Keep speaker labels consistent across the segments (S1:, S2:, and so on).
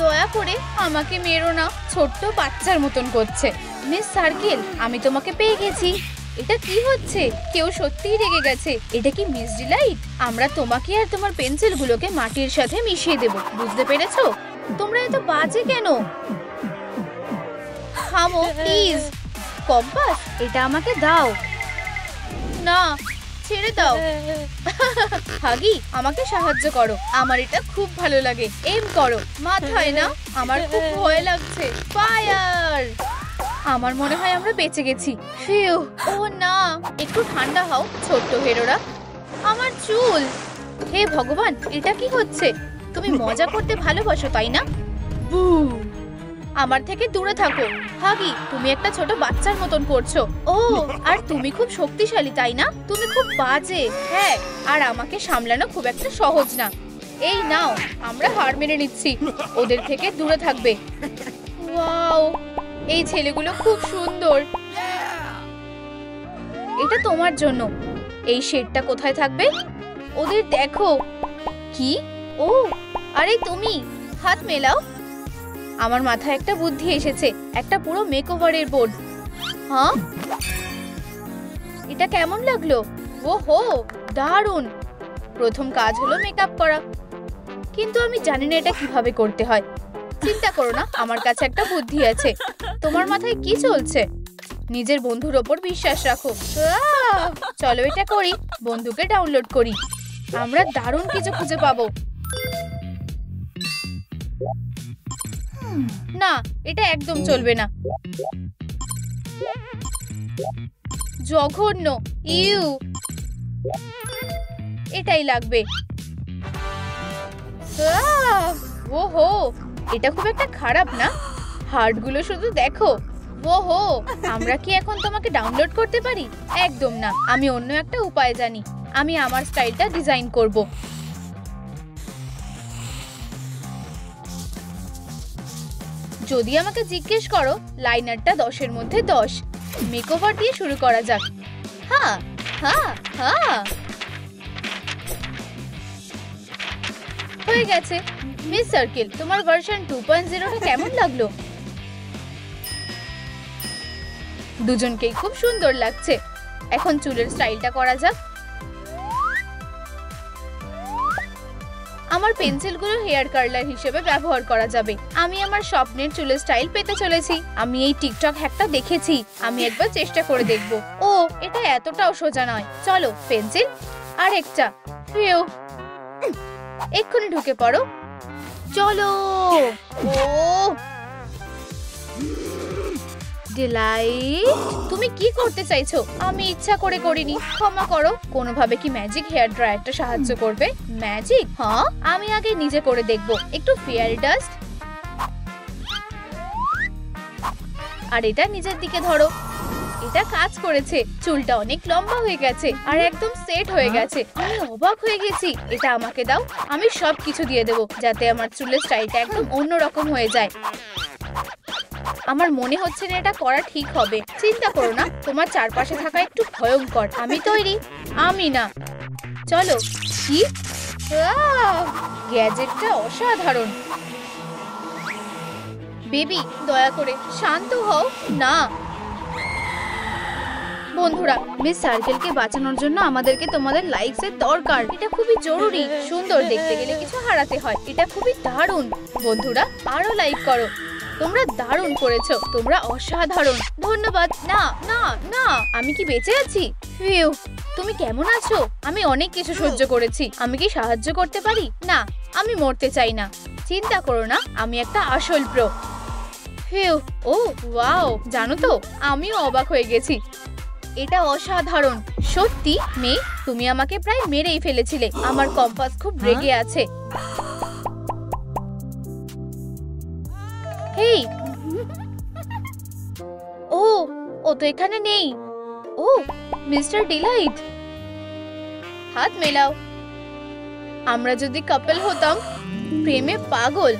S1: দয়া করে আমাকে মেরো না, ছোট্ট বাচ্চার মতন করছে। মিস সার্কেল, আমি তোমাকে পেয়ে গেছি। এটা কি হচ্ছে? কেউ সত্যিই রেগে গেছে। এটা কি মিস ডিলাইট? আমরা তোমাকে আর তোমার পেন্সিলগুলোকে মাটির সাথে মিশিয়ে দেব, বুঝতে পেরেছো? তোমরা এত বাজে কেন? থামো প্লিজ। কম্পাস, এটা আমাকে দাও। না, ছেড়ে দাও। হাগি, আমাকে সাহায্য করো, আমার এটা খুব ভালো লাগে। এম করো, মাথায় না, আমার খুব ভয় লাগছে। ফায়ার! আমার মনে হয় আমরা বেঁচে গেছি। ফিউ! ও না, একটু ঠান্ডা হও ছোট্ট হেরোরা। আমার চুল! হে ভগবান, এটা কি হচ্ছে? তুমি মজা করতে ভালোবাসো তাই না? বু! আমার থেকে দূরে থাকো। হাগি, তুমি একটা ছোট বাচ্চার মতন করছো। ও, আর তুমি খুব শক্তিশালী তাই না? তুমি খুব বাজে। হ্যাঁ, আর আমাকে সামলানো খুব একটা সহজ না। এই নাও, আমরা হার মেনে নিচ্ছি। ওদের থেকে দূরে থাকবে। ওয়াও, এই ছেলেগুলো খুব সুন্দর। এটা তোমার জন্য। এই শেডটা কোথায় থাকবে? ওদের দেখো। কি? ও, আরে তুমি, হাত মেলাও। আমার মাথায় একটা বুদ্ধি এসেছে, একটা পুরো মেকওভারের বোর্ড। হ্যাঁ, এটা কেমন লাগলো? ওহো, দারুণ। প্রথম কাজ হলো মেকআপ করা, কিন্তু আমি জানি না এটা কিভাবে করতে হয়। চিন্তা করো না, আমার কাছে একটা বুদ্ধি আছে। তোমার মাথায় কি চলছে? নিজের বন্ধুর ওপর বিশ্বাস রাখো। চলো এটা করি, বন্ধুকে ডাউনলোড করি। আমরা দারুণ কিছু খুঁজে পাবো। না, এটা একদম চলবে না। জঘন্য! ইউ! এটাই লাগবে। ওহো, এটা খুব একটা খারাপ না। হার্টগুলো শুধু দেখো। ওহো, আমরা কি এখন তোমাকে ডাউনলোড করতে পারি? একদম না, আমি অন্য একটা উপায় জানি। আমি আমার স্টাইলটা ডিজাইন করব। যদি আমাকে জিজ্ঞেস করো, লাইনারটা 10-এর মধ্যে 10। মেকওভার দিয়ে শুরু করা যাক। হ্যাঁ হ্যাঁ হ্যাঁ, হয়ে গেছে। মিস সার্কেল, তোমার ভার্সন 2.0টা কেমন লাগলো? দুজনকেই খুব সুন্দর লাগছে। এখন চুলের স্টাইলটা করা যাক। আমার পেন্সিলগুলো হেয়ার কার্লার হিসেবে ব্যবহার করা যাবে। আমি আমার স্বপ্নের চুলের স্টাইল পেতে চলেছি। আমি এই টিকটক হ্যাকটা দেখেছি, আমি একবার চেষ্টা করে দেখব। ও, এটা এতটাও সোজা নয়। চলো, পেন্সিল আর একটা। ফিউ! এক্ষুনি ঢুকে পড়ো। চলো। ও ডিলাইট, তুমি কি করতে চাইছো? আমি ইচ্ছা করে করিনি, ক্ষমা করো। কোনোভাবে কি ম্যাজিক হেয়ার ড্রায়ারটা সাহায্য করবে? ম্যাজিক? হ্যাঁ, আমি আগে নিজে করে দেখব। একটু ফেয়ারি ডাস্ট, আর এটা নিজের দিকে ধরো। এটা কাজ করেছে। চুলটা অনেক লম্বা হয়ে গেছে আর একদম সেট হয়ে গেছে। আমি অবাক হয়ে গেছি। এটা আমাকে দাও, আমি সবকিছু দিয়ে দেবো যাতে আমার চুলের স্টাইলটা একদম অন্যরকম হয়ে যায়। আমার মনে হচ্ছে না এটা করা ঠিক হবে। চিন্তা করো না, তোমার চারপাশে থাকা একটু ভয়ঙ্কর। আমি তৈরি। আমি না। চলো। কি? গ্যাজেটটা অসাধারণ। বেবি, দয়া করে শান্ত হও না। বন্ধুরা, মিস সার্কেলকে বাঁচানোর জন্য আমাদেরকে তোমাদের লাইকসের দরকার। এটা খুবই জরুরি। সুন্দর দেখতে গেলে কিছু হারাতে হয়। এটা খুবই দারুণ। বন্ধুরা, আরো লাইক করো। তোমরা দারুণ করেছো। তোমরা অসাধারণ। ধন্যবাদ। না না না, আমি কি বেঁচে আছি? ফিউ! তুমি কেমন আছো? আমি অনেক কিছু সহ্য করেছি। আমি কি সাহায্য করতে পারি? না, আমি মরতে চাই না। চিন্তা করো না, আমি একটা আসল প্রো। ফিউ! ও ওয়াও, জানো তো, আমিও অবাক হয়ে গেছি। এটা অসাধারণ। সত্যি মেয়ে, তুমি আমাকে প্রায় মেরেই ফেলেছিলে। আমার কম্পাস খুব রেগে আছে। হেই! ও, ও তো এখানে নেই। ও, মিস্টার ডিলাইট, হাত মেলাও। আমরা যদি কাপল হতাম। প্রেমে পাগল।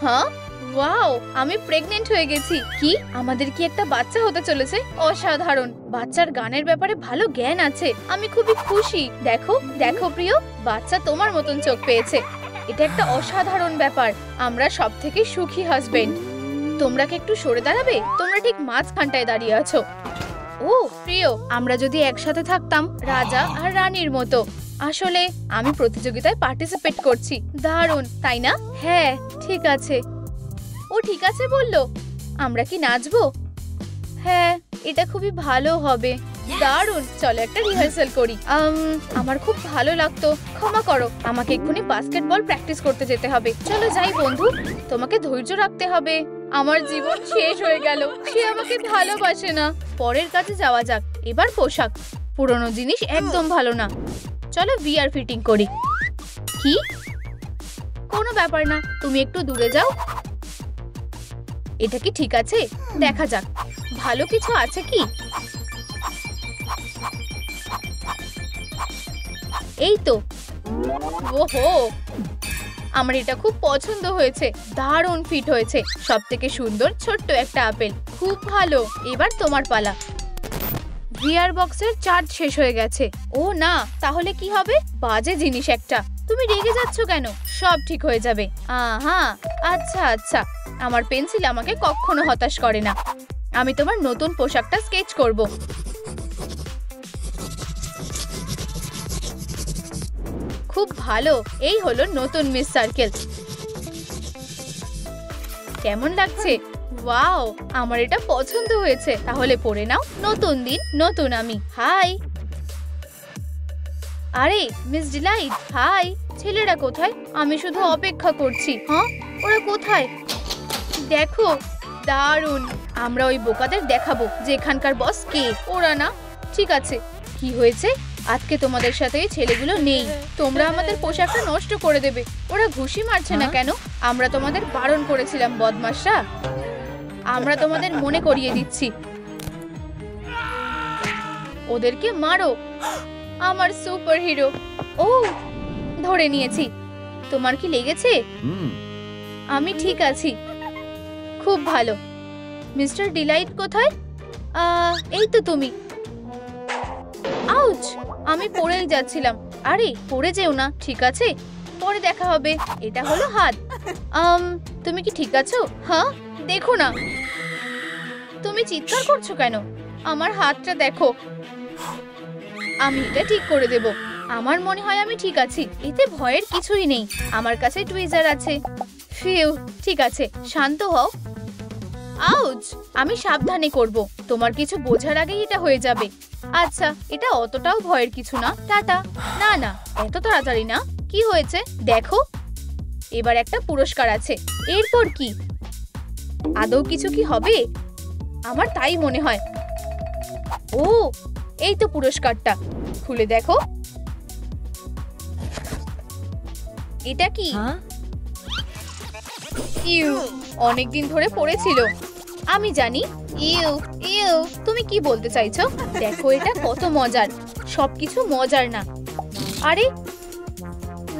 S1: হ্যাঁ, ওয়াও, আমি প্রেগন্যান্ট হয়ে গেছি। কি, আমাদের কি একটা বাচ্চা হতে চলেছে? অসাধারণ। বাচ্চার গানের ব্যাপারে ভালো জ্ঞান আছে। আমি খুবই খুশি। দেখো দেখো প্রিয়, বাচ্চা তোমার মতন চোখ পেয়েছে। এটা একটা অসাধারণ ব্যাপার। আমরা সবথেকে সুখী হাজবেন্ড। তোমরা কি একটু সরে দাঁড়াবে? তোমরা ঠিক মাঝখানটায় দাঁড়িয়ে আছো। ও প্রিয়, আমরা যদি একসাথে থাকতাম রাজা আর রানীর মতো। আসলে আমি প্রতিযোগিতায় পার্টিসিপেট করছি। দারুণ, তাই না? হ্যাঁ ঠিক আছে। ও ঠিক আছে বললো। আমরা কি নাচবো? হ্যাঁ, এটা খুবই ভালো হবে। দারুণ, চলো একটা রিহার্সাল করি। আমার খুব ভালো লাগতো। ক্ষমা করো, আমাকে এক্ষুনি বাস্কেটবল প্র্যাকটিস করতে যেতে হবে। চলো যাই বন্ধু, তোমাকে ধৈর্য রাখতে হবে। আমার জীবন শেষ হয়ে গেল। সে আমাকে ভালোবাসে না। পরের কাজে যাওয়া যাক। এবার পোশাক। পুরনো জিনিস একদম ভালো না। চলো ভিআর ফিটিং করি। কি? কোনো ব্যাপার না, তুমি একটু দূরে যাও। এটা কি ঠিক আছে? দেখা যাক ভালো কিছু আছে কি। এই তো। ওহো, আমার এটা খুব পছন্দ হয়েছে। দারুণ ফিট হয়েছে। সবথেকে সুন্দর ছোট্ট একটা আপেল। খুব ভালো। এবার তোমার পালা। ভিআর বক্সের চার্জ শেষ হয়ে গেছে। ও না, তাহলে কি হবে? বাজে জিনিস একটা। তুমি রেগে যাচ্ছ কেন? সব ঠিক হয়ে যাবে। আহা, আচ্ছা আচ্ছা। আমার পেন্সিল আমাকে কখনো হতাশ করে না। আমি তোমার নতুন পোশাকটা স্কেচ করব। খুব ভালো। এই হলো নতুন মিস সার্কেল। কেমন লাগছে? ওয়াও, আমার এটা পছন্দ হয়েছে। তাহলে পরে নাও। নতুন দিন, নতুন আমি। হাই। আরে মিস ডিলাইট, হাই। ছেলেরা কোথায়? আমি শুধু অপেক্ষা করছি। হ্যাঁ, ওরা কোথায়? দেখো, দারুণ। আমরা ওই বোকাদের দেখাবো যে এখানকার বস কে। ওরা না। ঠিক আছে, কি হয়েছে? আজকে তোমাদের সাথে এই ছেলেগুলো নেই। তোমরা আমাদের পোশাকটা নষ্ট করে দেবে। ওরা ঘুষি মারছে না কেন? আমরা তোমাদের বারণ করেছিলাম বদমাশরা। আমরা তোমাদের মনে করিয়ে দিচ্ছি। ওদেরকে মারো। আমার সুপার হিরো। ও, ধরে নিয়েছি। তোমার কি লেগেছে? আমি ঠিক আছি। খুব ভালো। মিস্টার ডিলাইট কোথায়? এই তো তুমি। আউচ, আমি পড়েই যাচ্ছিলাম। আরে পড়ে যেও না, ঠিক আছে? পরে দেখা হবে। এটা হলো হাত। তুমি কি ঠিক আছো? হ্যাঁ, দেখো না। তুমি চিৎকার করছো কেন? আমার হাতটা দেখো। আমি এটা ঠিক করে দেব। আমার মনে হয় আমি ঠিক আছি। এতে ভয়ের কিছুই নেই। আমার কাছে টুইজার আছে। ফিউ, ঠিক আছে, শান্ত হও। আউচ, আমি সাবধানে করব। তোমার কিছু বোঝার আগেই এটা হয়ে যাবে। আচ্ছা, এটা অতটাও ভয়ের কিছু না। টাটা। না না, এত তাড়াতাড়ি না। কি হয়েছে দেখো। এবার একটা পুরস্কার আছে। এরপর কি? আদৌ কিছু কি হবে? আমার তাই মনে হয়। ও, এই তো পুরস্কারটা। খুলে দেখো। এটা কি? ইউ, অনেকদিন ধরে পড়েছিল। আমি জানি। ইউ ইউ, তুমি কি বলতে চাইছো? দেখো এটা কত মজার। সবকিছু মজার না। আরে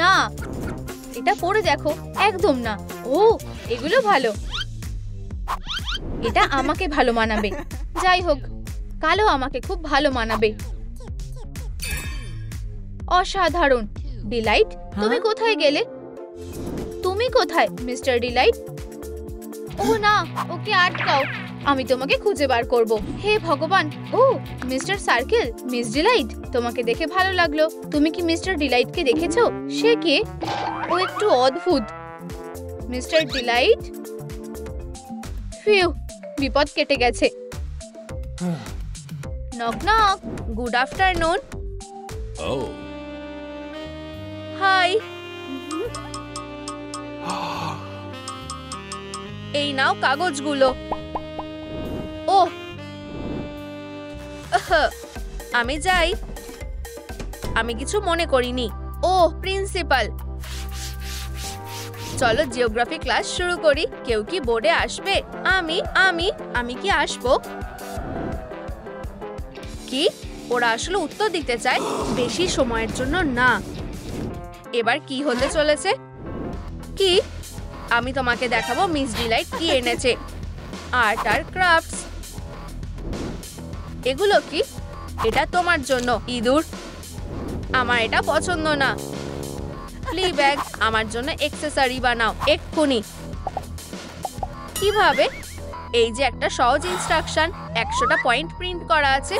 S1: না, এটা পড়ে দেখো। একদম না। ও, এগুলো ভালো। এটা আমাকে ভালো মানাবে। যাই হোক, কালো আমাকে খুব ভালো মানাবে। অসাধারণ। ডিলাইট, তুমি কোথায় গেলে? তুমি কোথায় মিস্টার ডিলাইট? ও না, ওকে আটকাও। আমি তোমাকে খুঁজে বার করব। হে ভগবান। ও মিস্টার সার্কেল, মিস ডিলাইট, তোমাকে দেখে ভালো লাগলো। তুমি কি মিস্টার ডিলাইটকে দেখেছো? সে কে? ও একটু অদ্ভুত। Mister Deloitte. ফিউ, বিপদ কেটে গেছে। Knock knock. Good afternoon. Hi. এই নাও কাগজগুলো। ওহ, আমি যাই। আমি কিছু মনে করিনি। ওহ প্রিন্সিপাল, চলো জিওগ্রাফি ক্লাস শুরু করি। কেউ কি বোর্ডে আসবে? আমি আমি আমি কি আসবো? কি? ওরা আসলে উত্তর দিতে চায়, বেশি সময়ের জন্য না। এবার কি হতে চলেছে? কি? আমি তোমাকে দেখাবো মিস ডিলাইট কি এনেছে। আর্ট আর ক্রাফটস। এগুলো কি? এটা তোমার জন্য ইঁদুর। আমার এটা পছন্দ না। প্লি ব্যাগ। আমার জন্য অ্যাকসেসরি বানাও এক্ষুনি। কিভাবে? এই যে একটা সহজ ইনস্ট্রাকশন। 100টা পয়েন্ট প্রিন্ট করা আছে।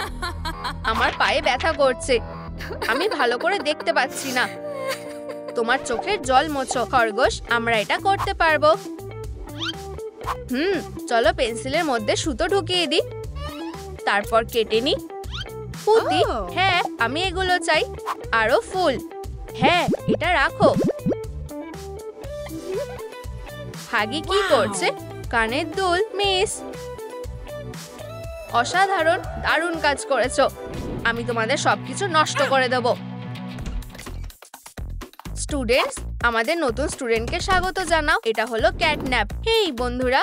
S1: আমার পায়ে ব্যথা করছে, আমি ভালো করে দেখতে পাচ্ছি না। তোমার চোখের জল মোছো খরগোশ। আমরা এটা করতে পারবো। চলো পেন্সিলের মধ্যে সুতো ঢুকিয়ে দিই, তারপর কেটে নি। পুঁতি। হ্যাঁ, আমি এগুলো চাই। আরো ফুল। হ্যাঁ, এটা রাখো। হাগি কি করছে? কানের দুল। মিস, অসাধারণ, দারুণ কাজ করেছো। আমি তোমাদের সবকিছু নষ্ট করে দেব। স্টুডেন্টস, আমাদের নতুন স্টুডেন্টকে স্বাগত জানাও। এটা হলো ক্যাটন্যাপ। হেই বন্ধুরা,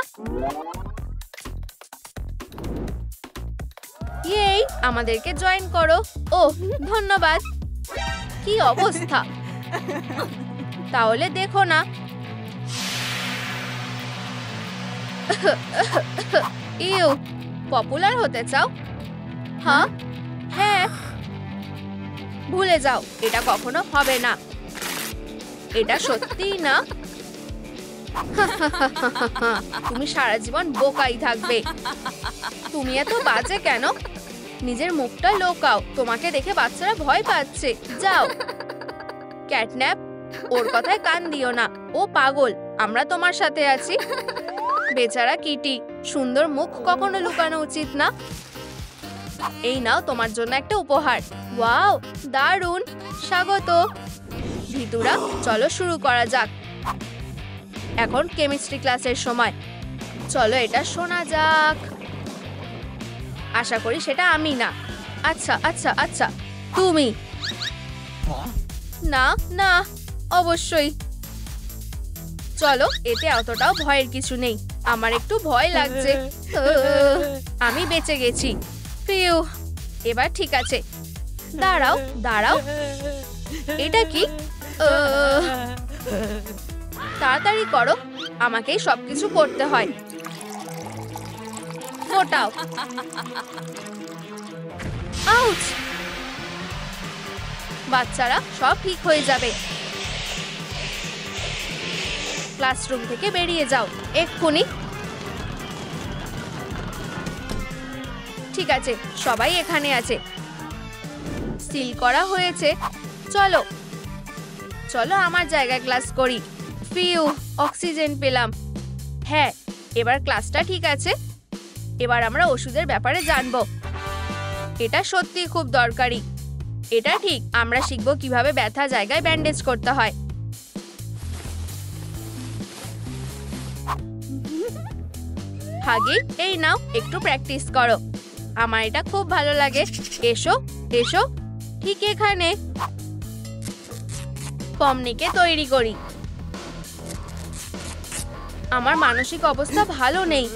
S1: এই আমাদেরকে জয়েন করো। ওহ ধন্যবাদ। কি অবস্থা! তাহলে দেখো না। ইউ, পপুলার হতে চাও? হ্যাঁ, ভুলে যাও, এটা কখনো হবে না। এটা সত্যিই না। তুমি সারা জীবন বোকাই থাকবে। তুমি এত বাজে কেন? নিজের মুখটা লুকাও। তোমাকে দেখে বাচ্চারা ভয় পাচ্ছে। যাও। ক্যাটন্যাপ, ওর কথায় কান দিও না। ও পাগল। আমরা তোমার সাথে আছি। বেচারা কিটি, সুন্দর মুখ কখনো লুকানো উচিত না। এই নাও তোমার জন্য একটা উপহার। ওয়াও, দারুণ, স্বাগত। ভিতুরা, চলো শুরু করা যাক। এখন কেমিস্ট্রি ক্লাসের সময়। চলো এটা শোনা যাক। আশা করি সেটা আমি না। আচ্ছা আচ্ছা আচ্ছা, তুমি। না না, অবশ্যই। চলো, এতে অতটাও ভয়ের কিছু নেই। আমার একটু ভয় লাগছে। আমি বেঁচে গেছি। ফিউ, এবার ঠিক আছে। দাঁড়াও দাঁড়াও, এটা কি? তাড়াতাড়ি করো, আমাকেই সবকিছু করতে হয়। ফোটাও। আউচ! বাচ্চারা, সব ঠিক হয়ে যাবে। ক্লাসরুম থেকে বেরিয়ে যাও এক্ষুনি। ঠিক আছে, সবাই এখানে আছে। সিল করা হয়েছে। চলো চলো আমার জায়গায় ক্লাস করি। ফিউ, অক্সিজেন পেলাম। হ্যাঁ, এবার ক্লাসটা ঠিক আছে। এবার আমরা ওষুধের ব্যাপারে জানবো। এটা সত্যি খুব দরকারি। এটা ঠিক, আমরা শিখবো কিভাবে ব্যথা জায়গায় ব্যান্ডেজ করতে হয়। হাগি, এই নাও, একটু প্র্যাকটিস করো। আমার এটা খুব ভালো লাগে। এসো এসো, ঠিক এখানে। পমনিকে তৈরি করি। আমার মানসিক অবস্থা ভালো নেই।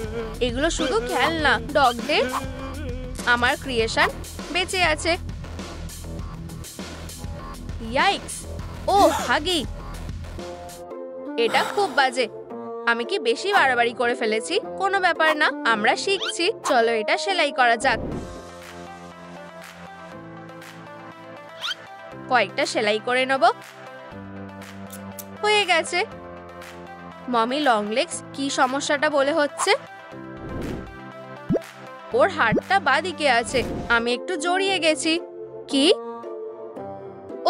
S1: এগুলো শুধু খেলনা ডগদের। আমার ক্রিয়েশন বেঁচে আছে। ইয়াইক্স! ও হাগি, এটা খুব বাজে। আমি কি বেশি বাড়াবাড়ি করে ফেলেছি? কোনো ব্যাপার না, আমরা শিখছি। চলো এটা সেলাই করা যাক। কয়েকটা সেলাই করে নেব। হয়ে গেছে। মমি লং লেগস, কি সমস্যাটা বলে হচ্ছে? ওর হাতটা বাঁদিকে আছে। আমি একটু জড়িয়ে গেছি। কি?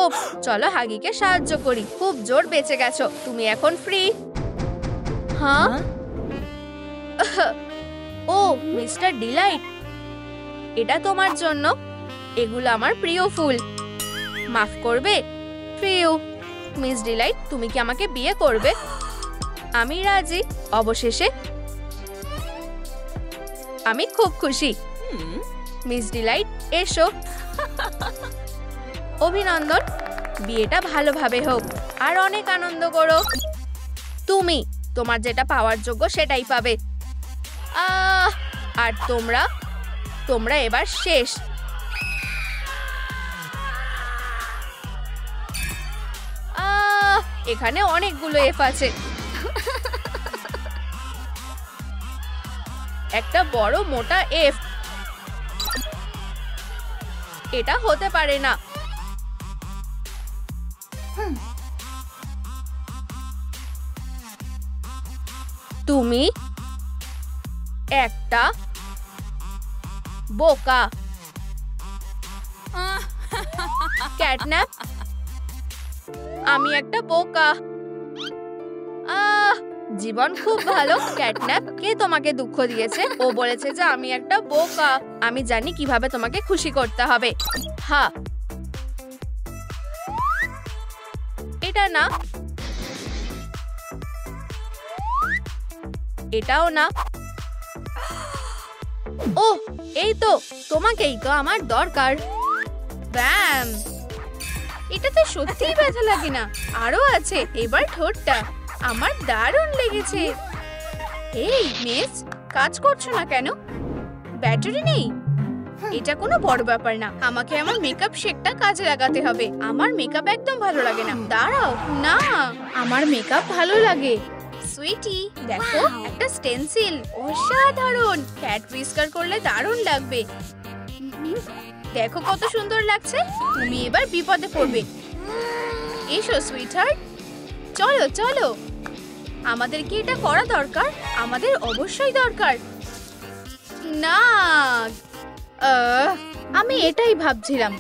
S1: ওফ, চলো হাগিকে সাহায্য করি। খুব জোর বেঁচে গেছো। তুমি এখন ফ্রি। হ্যাঁ? ও মিস্টার ডিলাইট, এটা তোমার জন্য। এগুলো আমার প্রিয় ফুল। মাফ করবে? ফিউ। মিস ডিলাইট, তুমি কি আমাকে বিয়ে করবে? আমি রাজি। অবশেষে আমি খুব খুশি। মিস ডিলাইট, এসো। অভিনন্দন। বিয়েটা ভালোভাবে হোক আর অনেক আনন্দ করো। তুমি তোমার যেটা পাওয়ার যোগ্য সেটাই পাবে। আর তোমরা এবার শেষ। এখানে অনেকগুলো এফ আছে। একটা বড় মোটা এফ। এটা হতে পারে না। তুমি একটা বোকা। ক্যাটন্যাপ, আমি একটা বোকা। জীবন খুব ভালো। ক্যাটন্যাপ, কে তোমাকে দুঃখ দিয়েছে? ও বলেছে যে আমি একটা বোকা। আমি জানি কিভাবে তোমাকে খুশি করতে হবে। হ্যাঁ, এটা না, এটাও না। ও, এই তো, তোমাকেই তো আমার দরকার। ব্যাম, এটাতে সত্যিই ব্যথা লাগে না। আরো আছে, এবার ঠোঁটটা। আমার দারুণ লেগেছে। এই মিস, কাজ করছো না কেন? ব্যাটারি নেই? এটা কোনো বড় ব্যাপার না। আমাকে আমার মেকআপ শেকটা কাজে লাগাতে হবে। আমার মেকআপ একদম ভালো লাগে না। দাঁড়াও না, আমার মেকআপ ভালো লাগে। সুইটি, দেখো একটা স্টেনসিল। অসাধারণ। ক্যাট হুইস্কার করলে দারুণ লাগবে। দেখো কত সুন্দর লাগছে। তুমি এবার বিপদে পড়বে। এসো সুইটহার্ট, চলো চলো। আমাদের কি এটা করা দরকার? আমাদের অবশ্যই দরকার। না, আমি এটাই ভাবছিলাম।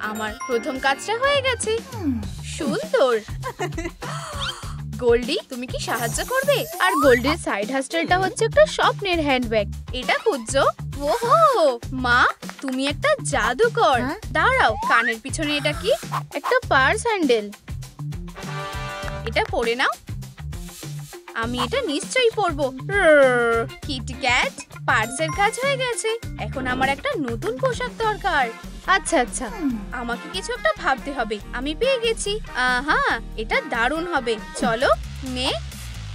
S1: আমার প্রথম কাজটা হয়ে গেছে। সুন্দর। গোল্ডি, তুমি কি সাহায্য করবে? আর গোল্ডির সাইড হাসটেলটা হচ্ছে একটা স্বপ্নের হ্যান্ডব্যাগ। এটা খুঁজছো? ওহো মা, তুমি একটা জাদুকর। দাঁড়াও, কানের পিছনে এটা কি? একটা পার্স হ্যান্ডেল। এটা পরে নাও। আমি এটা নিশ্চয়ই পরবো। কিটক্যাট, পার্সের কাজ হয়ে গেছে। এখন আমার একটা নতুন পোশাক দরকার। আচ্ছা আচ্ছা, আমাকে কিছু একটা ভাবতে হবে। আমি পেয়ে গেছি। আহা, এটা দারুণ হবে। চলো মেয়ে,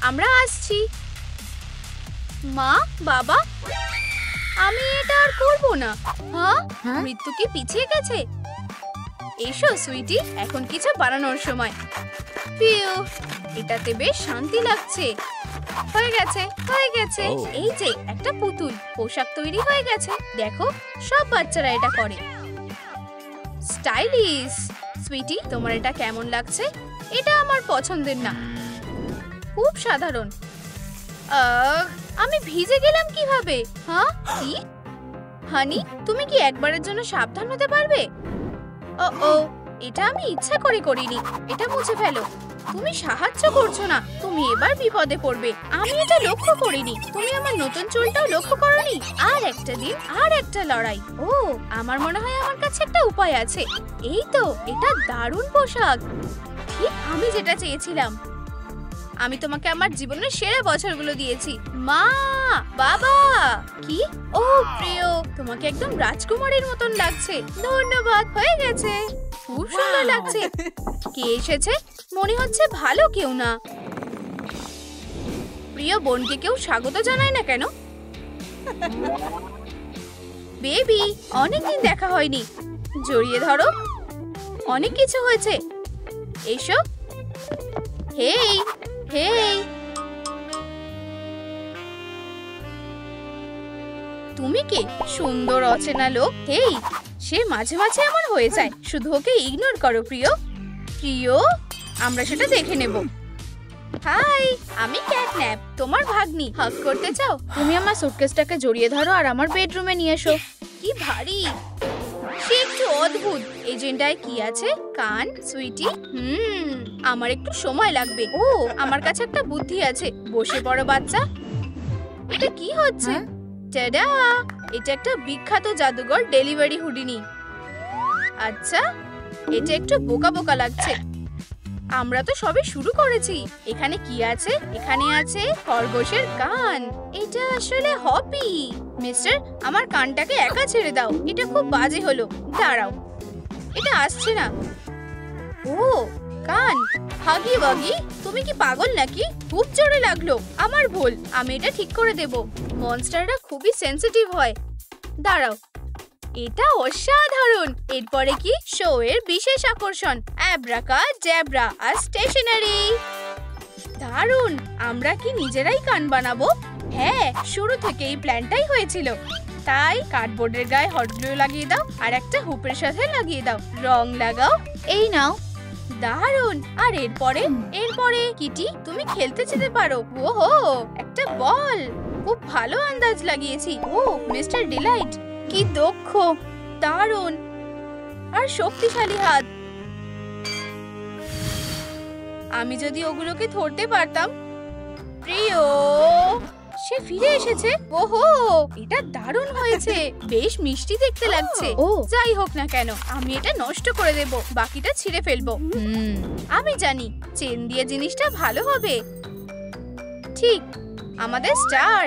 S1: আমরা আসছি। মা, বাবা, আমি এটা আর করবো না। হ্যাঁ, মৃত্যু কি পিছিয়ে গেছে? এসো সুইটি, এখন কিছু বানানোর সময়। ফিউ, এটাতে বেশ শান্তি লাগছে। হয়ে গেছে, হয়ে গেছে। এই যে একটা পুতুল। পোশাক তৈরি হয়ে গেছে। দেখো, সব বাচ্চারা এটা করে। স্টাইলিশ। সুইটি, তোমার এটা কেমন লাগছে? এটা আমার পছন্দের না, খুব সাধারণ। আমি ভিজে গেলাম কিভাবে? হ্যাঁ, কি? হানি, তুমি কি একবারের জন্য সাবধান হতে পারবে? ও, এটা আমি ইচ্ছা করে করিনি। এটা মুছে ফেলো। তুমি সাহায্য করছো না। তুমি এবার বিপদে পড়বে। আমি এটা লক্ষ্য করিনি। তুমি আমার নতুন চুলটাও লক্ষ্য করোনি। আর একটা দিন, আর একটা লড়াই। ও, আমার মনে হয় আমার কাছে একটা উপায় আছে। এই তো, এটা দারুণ পোশাক। ঠিক আমি যেটা চেয়েছিলাম। আমি তোমাকে আমার জীবনের সেরা বছরগুলো দিয়েছি। মা, বাবা। কি? ও প্রিয়, তোমাকে একদম রাজকুমারীর মতন লাগছে। ধন্যবাদ। হয়ে গেছে, খুব সুন্দর লাগছে। কে এসেছে? মনে হচ্ছে ভালো কেউ না। প্রিয় বোনকে কেউ স্বাগত জানায় না কেন? বেবি, অনেকদিন দেখা হয়নি। জড়িয়ে ধরো। অনেক কিছু হয়েছে। এসো। হেই হেই, তুমি কি সুন্দর অচেনা লোক? হেই, সে মাঝে মাঝে এমন হয়ে যায়। শুধু ওকে ইগনোর করো প্রিয়। প্রিয়, আমরা সেটা দেখে নেব। হাই, আমি ক্যাটন্যাপ, তোমার ভাগ্নি। হাগ করতে চাও? তুমি আমার সুটকেসটাকে জড়িয়ে ধরো আর আমার বেডরুমে নিয়ে এসো। কি ভারী, সে একটু অদ্ভুত। এজেন্ডায় কি আছে? কান, সুইটি। আমার একটু সময় লাগবে। ও, আমার কাছে একটা বুদ্ধি আছে। বসে পড়ো বাচ্চা। এটা কি হচ্ছে? টাডা, এটা একটা বিখ্যাত জাদুঘর ডেলিভারি হুডিনি। আচ্ছা, এটা একটু বোকা বোকা লাগছে। আমরা তো সবে শুরু করেছি। এখানে কি আছে? এখানে আছে খরগোশের কান। এটা আসলে হবি। মিস্টার, আমার কানটাকে একা ছেড়ে দাও। এটা খুব বাজে হলো। দাঁড়াও, এটা আসছে না। ও, কান। হাগি ওয়াগি, তুমি কি পাগল নাকি? খুব জোরে লাগলো। আমার ভুল, আমি এটা ঠিক করে দেব। মনস্টাররা খুবই সেনসিটিভ হয়। দাঁড়াও, এটা অসাধারণ। এরপরে কি? শো এর বিশেষ আকর্ষণ, অ্যাব্রাকা জ্যাব্রা আর স্টেশনারি। দারুণ! আমরা কি নিজেরাই কান বানাবো? হ্যাঁ, শুরু থেকে এই প্ল্যানটাই হয়েছিল। তাই কার্ডবোর্ডের গায়ে হট গ্লু লাগিয়ে দাও আর একটা হুপের সাথে লাগিয়ে দাও। রং লাগাও। এই নাও। দারুণ! আর এরপরে কিটি তুমি খেলতে যেতে পারো। ওহো, একটা বল! খুব ভালো আন্দাজ লাগিয়েছি। ও মিস্টার ডিলাইট, কি দক্ষ! দারুণ! আর শক্তিশালী হাত। আমি যদি ওগুলোকে ধরতে পারতাম। প্রিয়, সে ফিরে এসেছে। ওহো, এটা দারুণ হয়েছে। বেশ মিষ্টি দেখতে লাগছে। ও যাই হোক না কেন, আমি এটা নষ্ট করে দেব, বাকিটা ছিঁড়ে ফেলবো। আমি জানি চেন দিয়ে জিনিসটা ভালো হবে। ঠিক, আমাদের স্টার।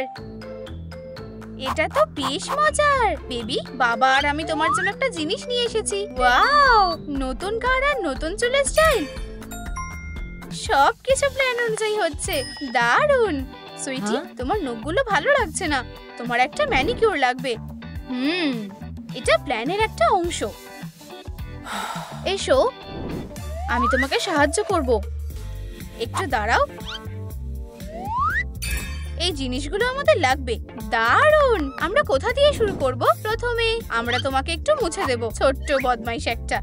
S1: এটা তো বেশ মজার। বেবি, বাবা আর আমি তোমার জন্য একটা জিনিস নিয়ে এসেছি। ওয়াও, নতুন কার আর নতুন চুলের স্টাইল। সবকিছু প্ল্যান অনুযায়ী হচ্ছে। দারুণ! সুইটি, তোমার নখগুলো ভালো লাগছে না, তোমার একটা ম্যানিকিউর লাগবে। এটা প্ল্যানের একটা অংশ। এসো, আমি তোমাকে সাহায্য করব। একটু দাঁড়াও। এই জিনিসগুলো আমাদের লাগবে। দারুণ! আমরা কোথা দিয়ে শুরু করব? প্রথমে আমরা তোমাকে একটু মুছে দেব, ছোট্ট বদমাইশ একটা।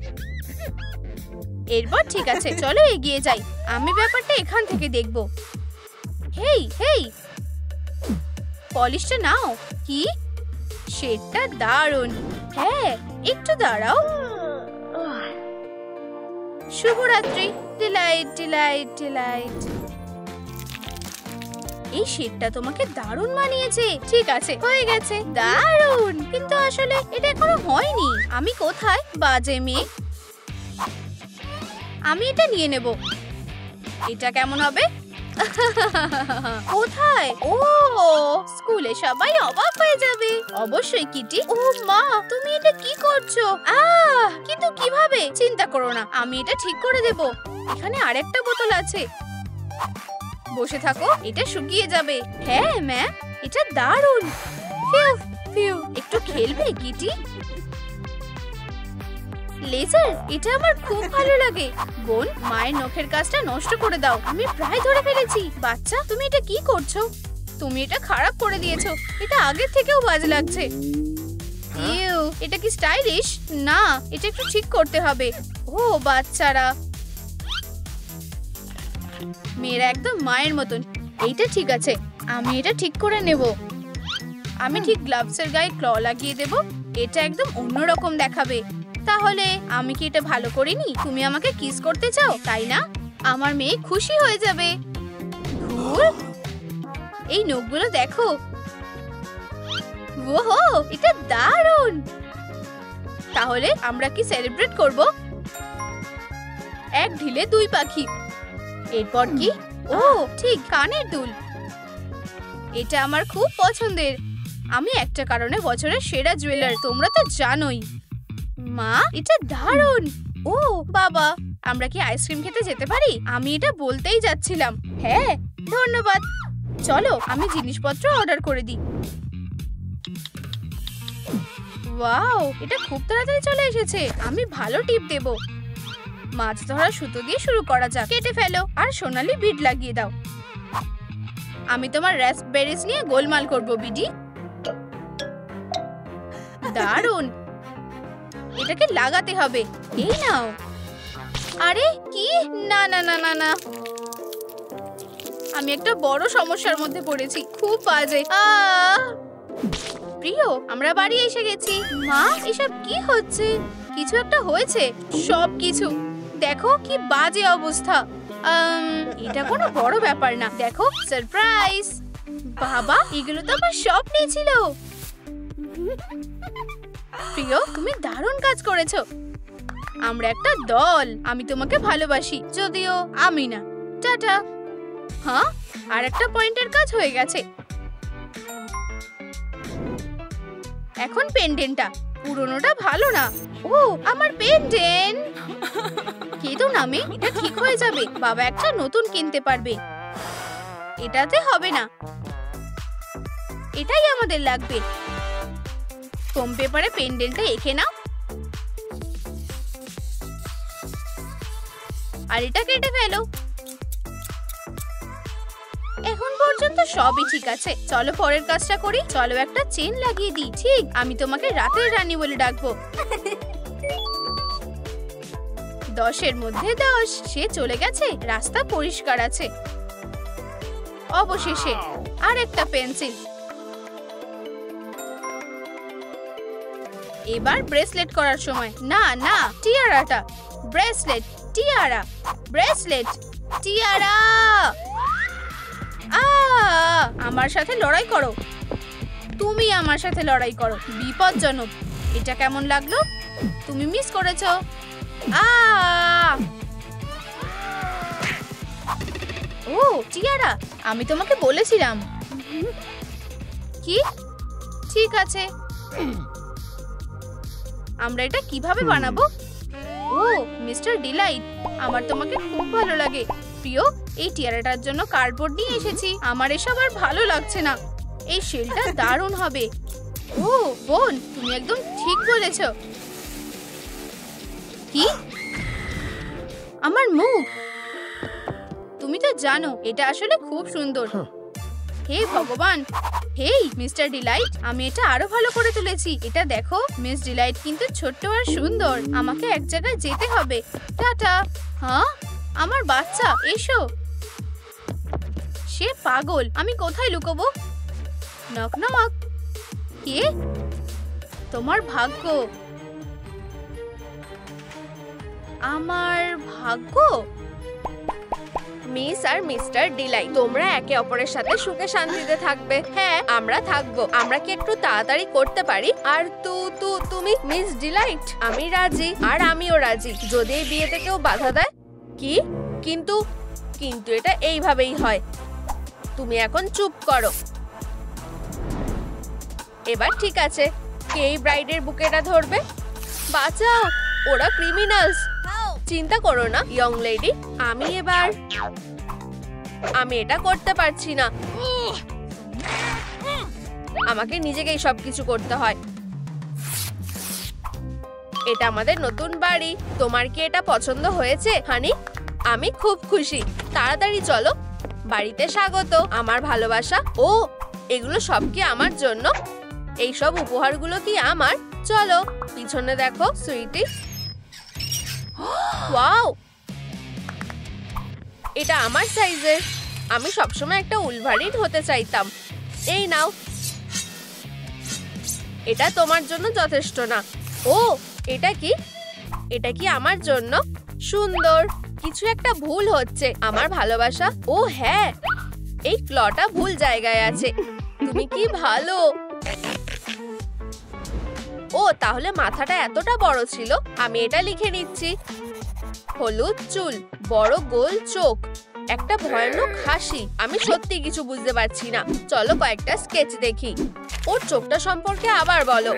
S1: এরপর ঠিক আছে, চলো এগিয়ে যাই। আমি ব্যাপারটা এখান থেকে দেখব। হেই হেই, পলিশটা নাও। কি? সেটা দারুণ। হ্যাঁ, একটু দাঁড়াও। শুভরাত্রি। Delight delight delight. এই শেডটা তোমাকে দারুণ মানিয়েছে। ঠিক আছে, হয়ে গেছে। দারুণ! কিন্তু আসলে এটা এখনো হয়নি। আমি কোথায়, বাজে মেয়ে? আমি এটা নিয়ে নেব। এটা কেমন হবে? কোথায়? ও, স্কুলে সবাই অবাক হয়ে যাবে। অবশ্যই কিটি। ও মা, তুমি এটা কি করছো? কিন্তু কিভাবে? চিন্তা করো না, আমি এটা ঠিক করে দেব। এখানে আরেকটা বোতল আছে। বসে থাকো, এটা শুকিয়ে যাবে। হ্যাঁ ম্যাম, এটা দারুণ। Few few. একটু খেলবে কিটি? লেজার, এটা আমার খুব ভালো লাগে। বোন, মায়ের নখের কাজটা নষ্ট করে দাও। আমি প্রায় ধরে ফেলেছি। বাচ্চা, তুমি এটা কি করছো? তুমি এটা খারাপ করে দিয়েছো। এটা আগের থেকেও বাজে লাগছে। ইউ, এটা কি স্টাইলিশ? না, এটা একটু ঠিক করতে হবে। ও বাচ্চারা, মেয়েরা একদম মায়ের মতন। এইটা ঠিক আছে, আমি এটা ঠিক করে নেব। আমি ঠিক গ্লাভসের গায়ে ক্ল লাগিয়ে দেব। এটা একদম অন্যরকম দেখাবে। তাহলে আমি কি এটা ভালো করিনি? তুমি আমাকে কিস করতে চাও, তাই না? আমার মেয়ে খুশি হয়ে যাবে। ধুর, এই নখগুলো দেখো। ওহো, এটা দারুণ। তাহলে আমরা কি সেলিব্রেট করব? এক ঢিলে দুই পাখি। এরপর কি? ও ঠিক, কানের দুল। এটা আমার খুব পছন্দের। আমি একটা কারণে বছরের সেরা জুয়েলার, তোমরা তো জানোই। মা, এটা দারুণ। ও বাবা, আমরা কি আইসক্রিম খেতে যেতে পারি? আমি এটা বলতেই যাচ্ছিলাম। হ্যাঁ, ধন্যবাদ। চলো, আমি জিনিসপত্র অর্ডার করে দিই। ওয়াও, এটা খুব তাড়াতাড়ি চলে এসেছে। আমি ভালো টিপ দেব। মাছ ধরা সুতো দিয়ে শুরু করা যাক। কেটে ফেলো আর সোনালী বিড লাগিয়ে দাও। আমি তোমার রাস্পবেরিজ নিয়ে গোলমাল করব বিডি। দারুণ! এটাকে লাগাতে হবে। এই নাও। আরে কি? না না না না না, আমি একটা বড় সমস্যার মধ্যে পড়েছি। খুব বাজে। প্রিয়, আমরা বাড়ি এসে গেছি। মা, এসব কি হচ্ছে? কিছু একটা হয়েছে। সবকিছু দেখো, কি বাজে অবস্থা। এটা কোনো বড় ব্যাপার না। দেখো, সারপ্রাইজ। বাবা, এগুলো তো আমার স্বপ্নে ছিল। প্রিয়, তুমি দারুণ কাজ করেছো। আমরা একটা দল। আমি তোমাকে ভালোবাসি, যদিও আমি না। টাটা। হ্যাঁ, আর একটা পয়েন্টের কাজ হয়ে গেছে। এখন পেন্ডেন্টটা। পুরোনোটা ভালো না। ও, আমার পেন্ডেন্ট। কেঁদো না মেয়ে, এটা ঠিক হয়ে যাবে। বাবা একটা নতুন কিনতে পারবে। এটাতে হবে না, এটাই আমাদের লাগবে। ফোম পেপারে পেন্ডেন্টটা এঁকে নাও আর এটা কেটে ফেলো। এখন পর্যন্ত সবই ঠিক আছে। চলো পরের কাজটা করি। চলো একটা চেন লাগিয়ে দিই। ঠিক, আমি তোমাকে রাতের রানী বলে ডাকবো। 10-এর মধ্যে 10। সে চলে গেছে, রাস্তা পরিষ্কার আছে। অবশেষে আর একটা পেন্সিল। এবার ব্রেসলেট করার সময়। না না, টিয়ারাটা। Bracelet, টিয়ারা, bracelet, টিয়ারা। আমার সাথে লড়াই করো। তুমি আমার সাথে লড়াই করো। বিপজ্জনক। এটা কেমন লাগলো? তুমি মিস করেছো। ও টিয়ারা, আমি তোমাকে বলেছিলাম। কি? ঠিক আছে, আমরা এটা কিভাবে বানাবো? ও মিস্টার ডিলাইট, আমার তোমাকে খুব ভালো লাগে। প্রিয়, এই টিয়ারাটার জন্য কার্ডবোর্ড নিয়ে এসেছি। আমার এসব আর ভালো লাগছে না। এই শেলটা দারুণ হবে। ও বোন, তুমি একদম ঠিক বলেছো। কি? আমার মুখ? তুমি তো জানো এটা আসলে খুব সুন্দর। হে ভগবান। হেই মিস্টার ডিলাইট, আমি এটা আরো ভালো করে তুলেছি। এটা দেখো মিস ডিলাইট কিন্তু ছোট্ট আর সুন্দর। আমাকে এক জায়গায় যেতে হবে। টাটা। হ্যাঁ, আমার বাচ্চা, এসো। সে পাগল। আমি কোথায় লুকোবো? Knock knock. কে? তোমার ভাগ্য। আমার ভাগ্য?
S2: মিস আর মিস্টার ডিলাইট, তোমরা একে অপরের সাথে সুখে শান্তিতে থাকবে। হ্যাঁ, আমরা থাকবো। আমরা কি একটু তাড়াতাড়ি করতে পারি? আর তুমি মিস ডিলাইট? আমি রাজি। আর আমিও রাজি, যদি এই বিয়েতে কেউ বাধা দেয়। কি? কিন্তু এটা এইভাবেই হয়। তুমি এখন চুপ করো। এবার ঠিক আছে, কে ব্রাইডের বুকেটা ধরবে? বাঁচাও, ওরা ক্রিমিনালস। চিন্তা করো না ইয়ং লেডি, আমি এটা করতে পারছি না। আমাকে নিজেকেই সবকিছু করতে হয়। এটা আমাদের নতুন বাড়ি। তোমার কি এটা পছন্দ হয়েছে হানি? আমি খুব খুশি। তাড়াতাড়ি চলো। বাড়িতে স্বাগত, আমার ভালোবাসা। ও এগুলো সব কি আমার জন্য? এই সব উপহারগুলো কি আমার? চলো পিছনে দেখো সুইটি। ওয়াও, এটা আমার সাইজের। আমি সবসময় একটা উলভারিন হতে চাইতাম। এই নাও। এটা তোমার জন্য যথেষ্ট না। ও এটা কি? এটা কি আমার জন্য? সুন্দর। কিছু একটা ভুল হচ্ছে। আমার ভালোবাসা। ও হ্যাঁ, এই ক্লটা ভুল জায়গায় আছে। তুমি কি ভালো। ও তাহলে মাথাটা এতটা বড় ছিল। আমি এটা লিখে নিচ্ছি। হলুদ চুল, বড় গোল চোখ, একটা ভয়ানক হাসি। আমি সত্যি কিছু বুঝতে পারছি না। চলো কয়েকটা স্কেচ দেখি। ওর চোখটা সম্পর্কে আবার বলো।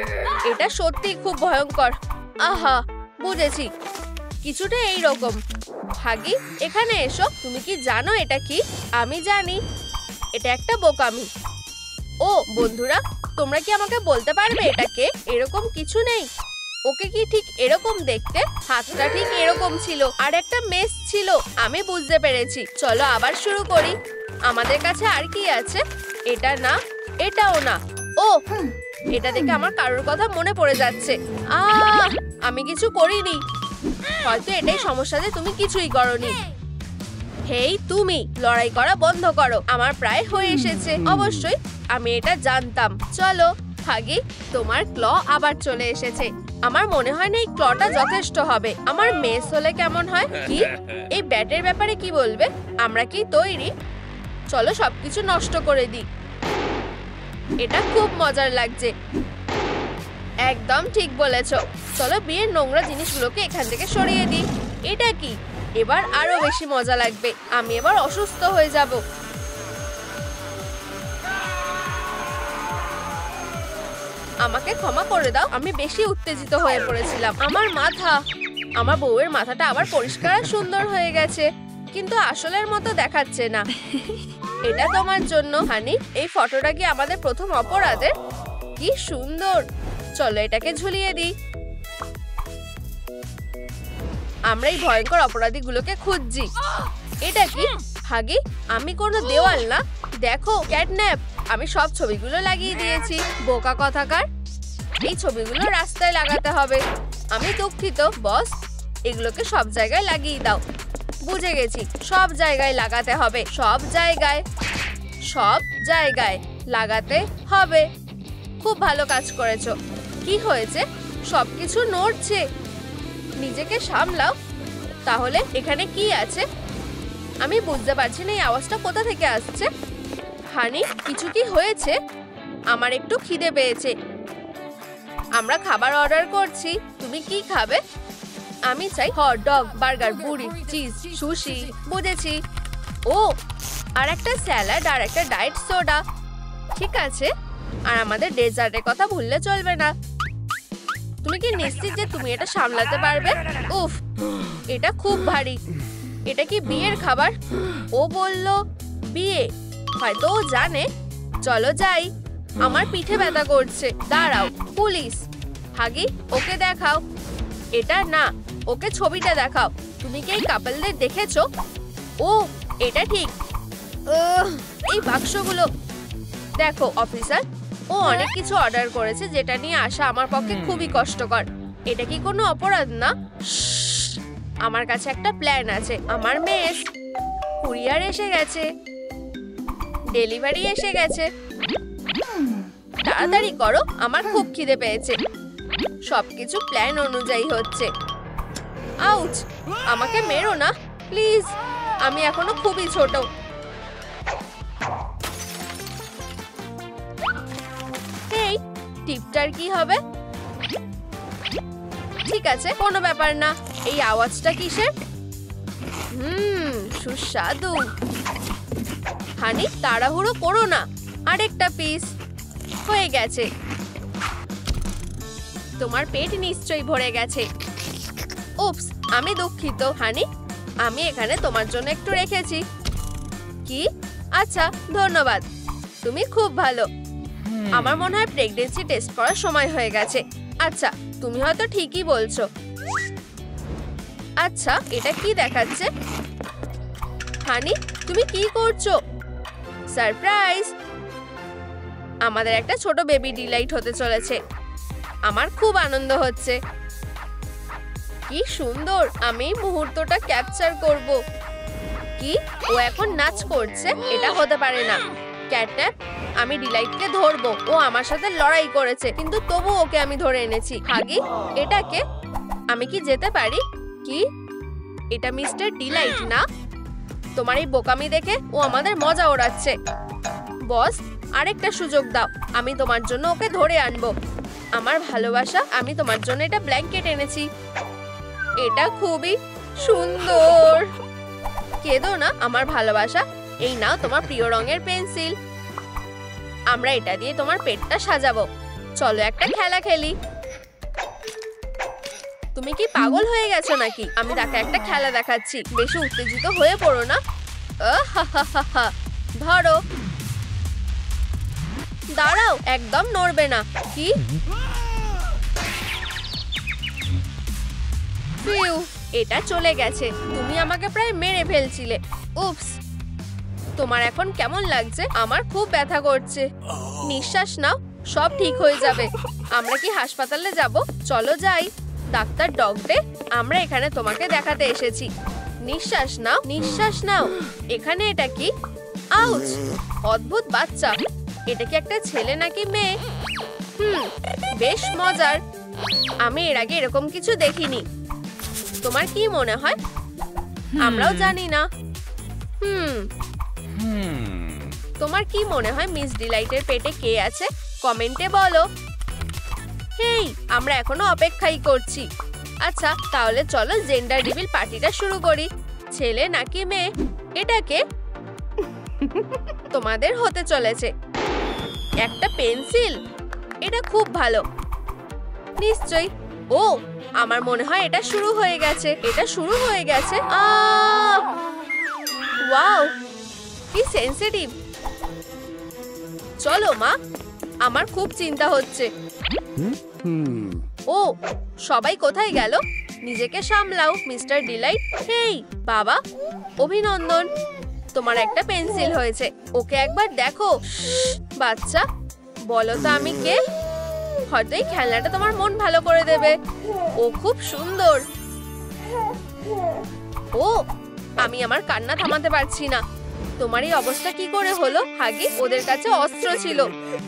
S2: এটা সত্যি খুব ভয়ঙ্কর। আহা, বুঝেছি, কিছুটা এইরকম। হাগি, এখানে এসো। তুমি কি জানো এটা কি? আমি জানি, এটা একটা বোকামি। ও বন্ধুরা, তোমরা কি আমাকে বলতে পারবে এটা কে? এরকম কিছু নেই। ওকে কি ঠিক এরকম দেখতে? হাতটা ঠিক এরকম ছিল আর একটা মেস ছিল। আমি বুঝতে পেরেছি। চলো আবার শুরু করি। আমাদের কাছে আর কি আছে? এটা না, এটাও না। ও এটা দেখে আমার কারোর কথা মনে পড়ে যাচ্ছে। আমি কিছু করিনি। হয়তো এটাই সমস্যা যে তুমি কিছুই করোনি। হেই তুমি, লড়াই করা বন্ধ করো। আমার প্রায় হয়ে এসেছে। অবশ্যই আমি এটা জানতাম। চলো হাগি, তোমার ক্ল আবার চলে এসেছে। আমার মনে হয় না এই ক্লটা যথেষ্ট হবে। আমার মেস হলে কেমন হয়? কি এই ব্যাটের ব্যাপারে কি বলবে? আমরা কি তৈরি? চলো সবকিছু নষ্ট করে দিই। এটা খুব মজার লাগছে। একদম ঠিক বলেছো। চলো বিয়ের নোংরা জিনিসগুলোকে এখান থেকে সরিয়ে দিই। এটা কি? এবার আরো বেশি মজা লাগবে। আমি এবার অসুস্থ হয়ে যাব। আমাকে ক্ষমা করে দাও, আমি বেশি উত্তেজিত হয়ে পড়েছিলাম। আমার মাথা, আমার বউয়ের মাথাটা আবার পরিষ্কার আর সুন্দর হয়ে গেছে, কিন্তু আসলের মতো দেখাচ্ছে না। এটা তোমার জন্য হানি। এই ফটোটা কি আমাদের প্রথম অপরাধের? কি সুন্দর। চলো এটাকে ঝুলিয়ে দিই। আমরা এই ভয়ঙ্কর অপরাধীগুলোকে খুঁজছি। এটা কি? হাগি, আমি কোনো দেওয়াল না, দেখো ক্যাটন্যাপ। আমি সব ছবিগুলো লাগিয়ে দিয়েছি। বোকা কথাকার, এই ছবিগুলো রাস্তায় লাগাতে হবে। আমি দুঃখিত বস, এগুলোকে সব জায়গায় লাগিয়ে দাও। বুঝে গেছি, সব জায়গায় লাগাতে হবে, সব জায়গায়, সব জায়গায় লাগাতে হবে। খুব ভালো কাজ করেছো। কি হয়েছে? সবকিছু নড়ছে। নিজেকে সামলাও। তাহলে এখানে কি আছে? আমি বুঝতে পারছি না এই আওয়াজটা কোথা থেকে আসছে। হানি, কিছু কি হয়েছে? আমার একটু খিদে পেয়েছে। আমরা খাবার অর্ডার করছি। তুমি কি খাবে? আমি চাই হট ডগ, বার্গার, বুড়ি, চিজ, সুশি। বুঝেছি। ও, আর একটা স্যালাড আর একটা ডায়েট সোডা। ঠিক আছে। আর আমাদের ডেজার্টের কথা ভুললে চলবে না। তুমি কি নিশ্চিত যে তুমি এটা সামলাতে পারবে? উফ, এটা খুব ভারী। এটা কি বিয়ের খাবার? ও বলল বিয়ে, হয়তো ও জানে। চলো যাই। আমার পিঠে ব্যথা করছে। দাঁড়াও, পুলিশ। হাগি, ওকে দেখাও। এটা না, ওকে ছবিটা দেখাও। তুমি কি এই কাপলদের দেখেছো? ও, এটা ঠিক। এই বাক্সগুলো দেখো অফিসার, ও অনেক কিছু অর্ডার করেছে যেটা নিয়ে আসা আমার পক্ষে খুবই কষ্টকর। এটা কি কোনো অপরাধ না? আমার কাছে একটা প্ল্যান আছে। আমার মেস, কুরিয়ার এসে গেছে, ডেলিভারি এসে গেছে। তাড়াতাড়ি করো, আমার খুব খিদে পেয়েছে। সবকিছু প্ল্যান অনুযায়ী হচ্ছে। আউচ, আমাকে মেরো না প্লিজ, আমি এখনো খুবই ছোট। এই টিপটার কি হবে? ঠিক আছে, কোনো ব্যাপার না। এই আওয়াজটা কিসের? সুস্বাদু। হানি, তাড়াহুড়ো করো না। আরেকটা পিস হয়ে গেছে। তোমার পেট নিশ্চয়ই ভরে গেছে। উপস, আমি দুঃখিত হানি। আমি এখানে তোমার জন্য একটু রেখেছি। কি? আচ্ছা, ধন্যবাদ। তুমি খুব ভালো। আমার মনে হয় প্রেগন্যান্সি টেস্ট করার সময় হয়ে গেছে। আচ্ছা, তুমি হয়তো ঠিকই বলছো। আচ্ছা, এটা কি দেখাচ্ছে? হানি, তুমি কি করছো? সারপ্রাইজ! আমাদের একটা ছোট বেবি ডিলাইট হতে চলেছে। আমার খুব আনন্দ হচ্ছে। কি সুন্দর! আমি এই মুহূর্তটা ক্যাপচার করব। কি? ও এখন নাচ করছে? এটা হতে পারে না। ক্যাটন্যাপ, আমি ডিলাইটকে ধরবো। ও আমার সাথে লড়াই করেছে, কিন্তু তবু ওকে আমি ধরে এনেছি। হাগি, এটাকে আমি কি যেতে পারি? কি? এটা মিস্টার ডিলাইট না? তোমার এই বোকামি দেখে ও আমাদের মজা ওড়াচ্ছে। বস, আরেকটা সুযোগ দাও। আমি তোমার জন্য ওকে ধরে আনবো। আমার ভালোবাসা, আমি তোমার জন্য এটা ব্ল্যাঙ্কেট এনেছি। এটা খুবই সুন্দর। কেঁদো না আমার ভালোবাসা। এই নাও তোমার প্রিয় রঙের পেন্সিল। আমরা এটা দিয়ে তোমার পেটটা সাজাবো। চলো একটা খেলা খেলি। তুমি কি পাগল হয়ে গেছো নাকি? আমি তাকে একটা খেলা দেখাচ্ছি। বেশি উত্তেজিত হয়ে পড়ো না। ধরো। দাঁড়াও, একদম নড়বে না। কি? ফিউ, এটা চলে গেছে। তুমি আমাকে প্রায় মেরে ফেলছিলে। উপস। তোমার এখন কেমন লাগছে? আমার খুব ব্যথা করছে। নিঃশ্বাস নাও, সব ঠিক হয়ে যাবে। আমরা কি হাসপাতালে যাব? চলো যাই। ডাক্তার ডগডে, আমরা এখানে তোমাকে দেখাতে এসেছি। নিঃশ্বাস নাও, নিঃশ্বাস নাও। এখানে এটা কি? আউচ! অদ্ভুত বাচ্চা। এটা কি একটা ছেলে নাকি মেয়ে? বেশ মজার। আমি এর আগে এরকম কিছু দেখিনি। তোমার কি মনে হয়? আমরাও জানি না। তোমার কি মনে হয় মিস ডিলাইটের পেটে কে আছে? কমেন্টে বলো। হেই, আমরা এখনো অপেক্ষাই করছি। আচ্ছা, তাহলে চলো জেন্ডার রিভিল পার্টিটা শুরু করি। ছেলে নাকি মেয়ে? এটাকে তোমাদের হতে চলেছে একটা পেন্সিল। এটা খুব ভালো। নিশ্চয়ই। ও, আমার মনে হয় এটা শুরু হয়ে গেছে। এটা শুরু হয়ে গেছে। ওয়াও, কি সেনসিটিভ। চলো মা, আমার খুব চিন্তা হচ্ছে। ও, সবাই কোথায় গেল? নিজেকে সামলাও মিস্টার ডিলাইট। হেই বাবা, অভিনন্দন। তোমার একটা পেন্সিল হয়েছে। ওকে একবার দেখো। বাচ্চা, বলো তো আমি কে? হয়তো এই খেলনাটা তোমার মন ভালো করে দেবে। ও খুব সুন্দর। ও, আমি আমার কান্না থামাতে পারছি না। তোমার এই অবস্থা কি করে হলো হাগি? ওদের কাছে অস্ত্র ছিল।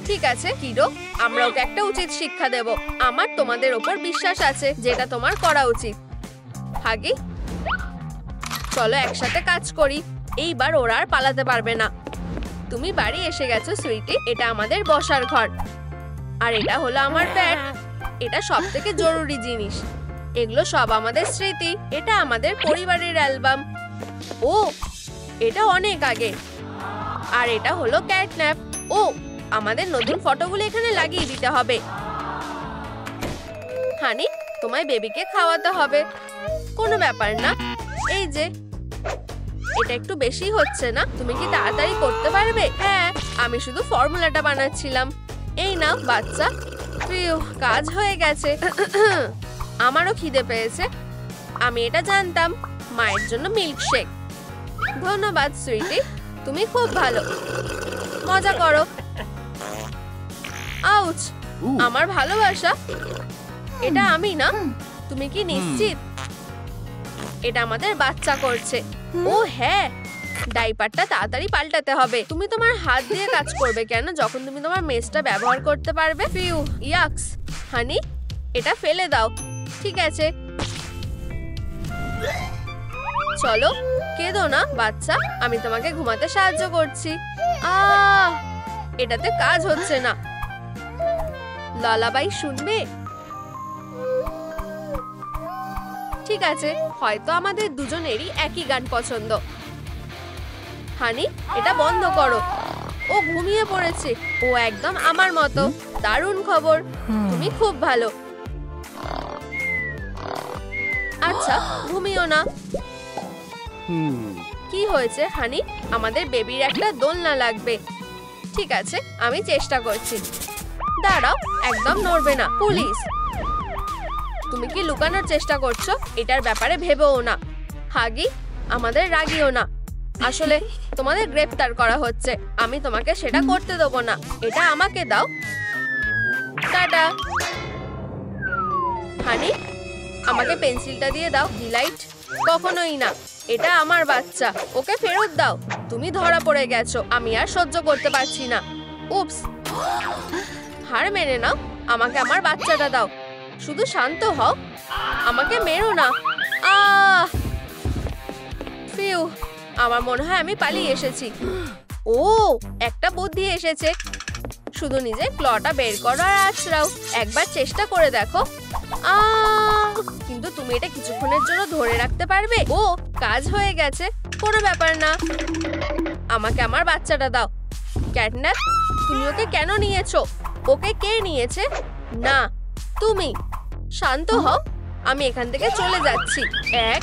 S2: ঠিক আছে কিরো, আমরা ওকে একটা উচিত শিক্ষা দেব। আমার তোমাদের ওপর বিশ্বাস আছে, যেটা তোমার করা উচিত। হাগি, চলো একসাথে কাজ করি। এইবার ওরা আর পালাতে পারবে না। তুমি বাড়ি এসে গেছো সুইটি। এটা আমাদের বসার ঘর, আর এটা হলো আমার ব্যাগ। এটা সব থেকে জরুরি জিনিস। এগুলো সব আমাদের স্মৃতি। এটা আমাদের পরিবারের অ্যালবাম। ও, এটা অনেক আগে। আর এটা হলো ক্যাটন্যাপ। ও, আমাদের নতুন ফটোগুলো এখানে লাগিয়ে দিতে হবে। হানি, তোমায় বেবিকে খাওয়াতে হবে। কোনো ব্যাপার না। এই যে, এটা একটু বেশি হচ্ছে না? তুমি কি তাড়াতাড়ি করতে পারবে? হ্যাঁ, আমি শুধু ফর্মুলাটা বানাচ্ছিলাম। এই নাও বাচ্চা। প্রিয়, কাজ হয়ে গেছে। আমারও খিদে পেয়েছে। আমি এটা জানতাম। মায়ের জন্য মিল্কশেক। ধন্যবাদ সুইটি, তুমি খুব ভালো। মজা করো। আউচ, আমার ভালোবাসা। এটা আমি না? তুমি কি নিশ্চিত? এটা আমাদের বাচ্চা করছে। ও হ্যাঁ, ডাইপারটা তাড়াতাড়ি পাল্টাতে হবে। তুমি তোমার হাত দিয়ে কাজ করবে কেন যখন তুমি তোমার মেসটা ব্যবহার করতে পারবে? ফিউ, ইয়াক্স। হানি, এটা ফেলে দাও। ঠিক আছে, চলো। কেঁদো না বাচ্চা, আমি তোমাকে ঘুমাতে সাহায্য করছি। এটাতে কাজ হচ্ছে না। লালাবাই শুনবে? ঠিক আছে, হয়তো আমাদের দুজনেরই একই গান পছন্দ। হানি, এটা বন্ধ করো। ও ঘুমিয়ে পড়েছে। ও একদম আমার মতো। দারুণ খবর, তুমি খুব ভালো। আচ্ছা, ঘুমিও না। কি হয়েছে হানি? আমাদের বেবির একটা দোলনা লাগবে। ঠিক আছে, আমি চেষ্টা করছি। দাঁড়াও, একদম নড়বে না। পুলিশ, তুমি কি লুকানোর চেষ্টা করছো? এটার ব্যাপারে ভেবেও না। হাগি, আমাদের রাগিও না। আসলে তোমাদের গ্রেফতার করা হচ্ছে। আমি তোমাকে সেটা করতে দেবো না। এটা আমাকে দাও। টাটা। হানি, আমাকে পেন্সিলটা দিয়ে দাও। ডিলাইট, কখনোই না। এটা আমার বাচ্চা, ওকে ফেরত দাও। তুমি ধরা পড়ে গেছো। আমি আর সহ্য করতে পারছি না। উপস, হার মেনে নাও। আমাকে আমার বাচ্চাটা দাও। শুধু শান্ত হও। আমাকে মেরো না। ফিউ, আমার মনে হয় আমি পালিয়ে এসেছি। ও, একটা বুদ্ধি এসেছে। শুধু নিজে ক্লটা বের করো আর আছড়াও। একবার চেষ্টা করে দেখো। কিন্তু তুমি এটা কিছুক্ষণের জন্য ধরে রাখতে পারবে? ও, কাজ হয়ে গেছে। কোনো ব্যাপার না। আমাকে আমার বাচ্চাটা দাও। ক্যাটন্যাপ, তুমি ওকে কেন নিয়েছো? ওকে কে নিয়েছে? না, তুমি। শান্ত হও। আমি এখান থেকে চলে যাচ্ছি। 1,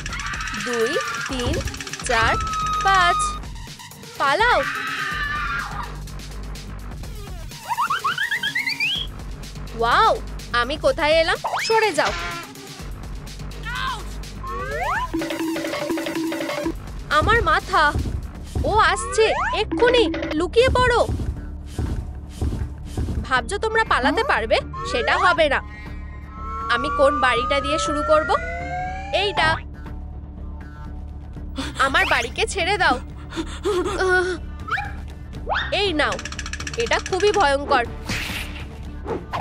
S2: 2, 3, 4, 5। পালাও। ওয়াও, আমি কোথায় এলাম? সরে যাও। আমার মাথা। ও আসছে, এক্ষুনি লুকিয়ে পড়ো। ভাবছো তোমরা পালাতে পারবে? সেটা হবে না। আমি কোন বাড়িটা দিয়ে শুরু করব? এইটা। আমার বাড়িকে ছেড়ে দাও। এই নাও। এটা খুবই ভয়ঙ্কর।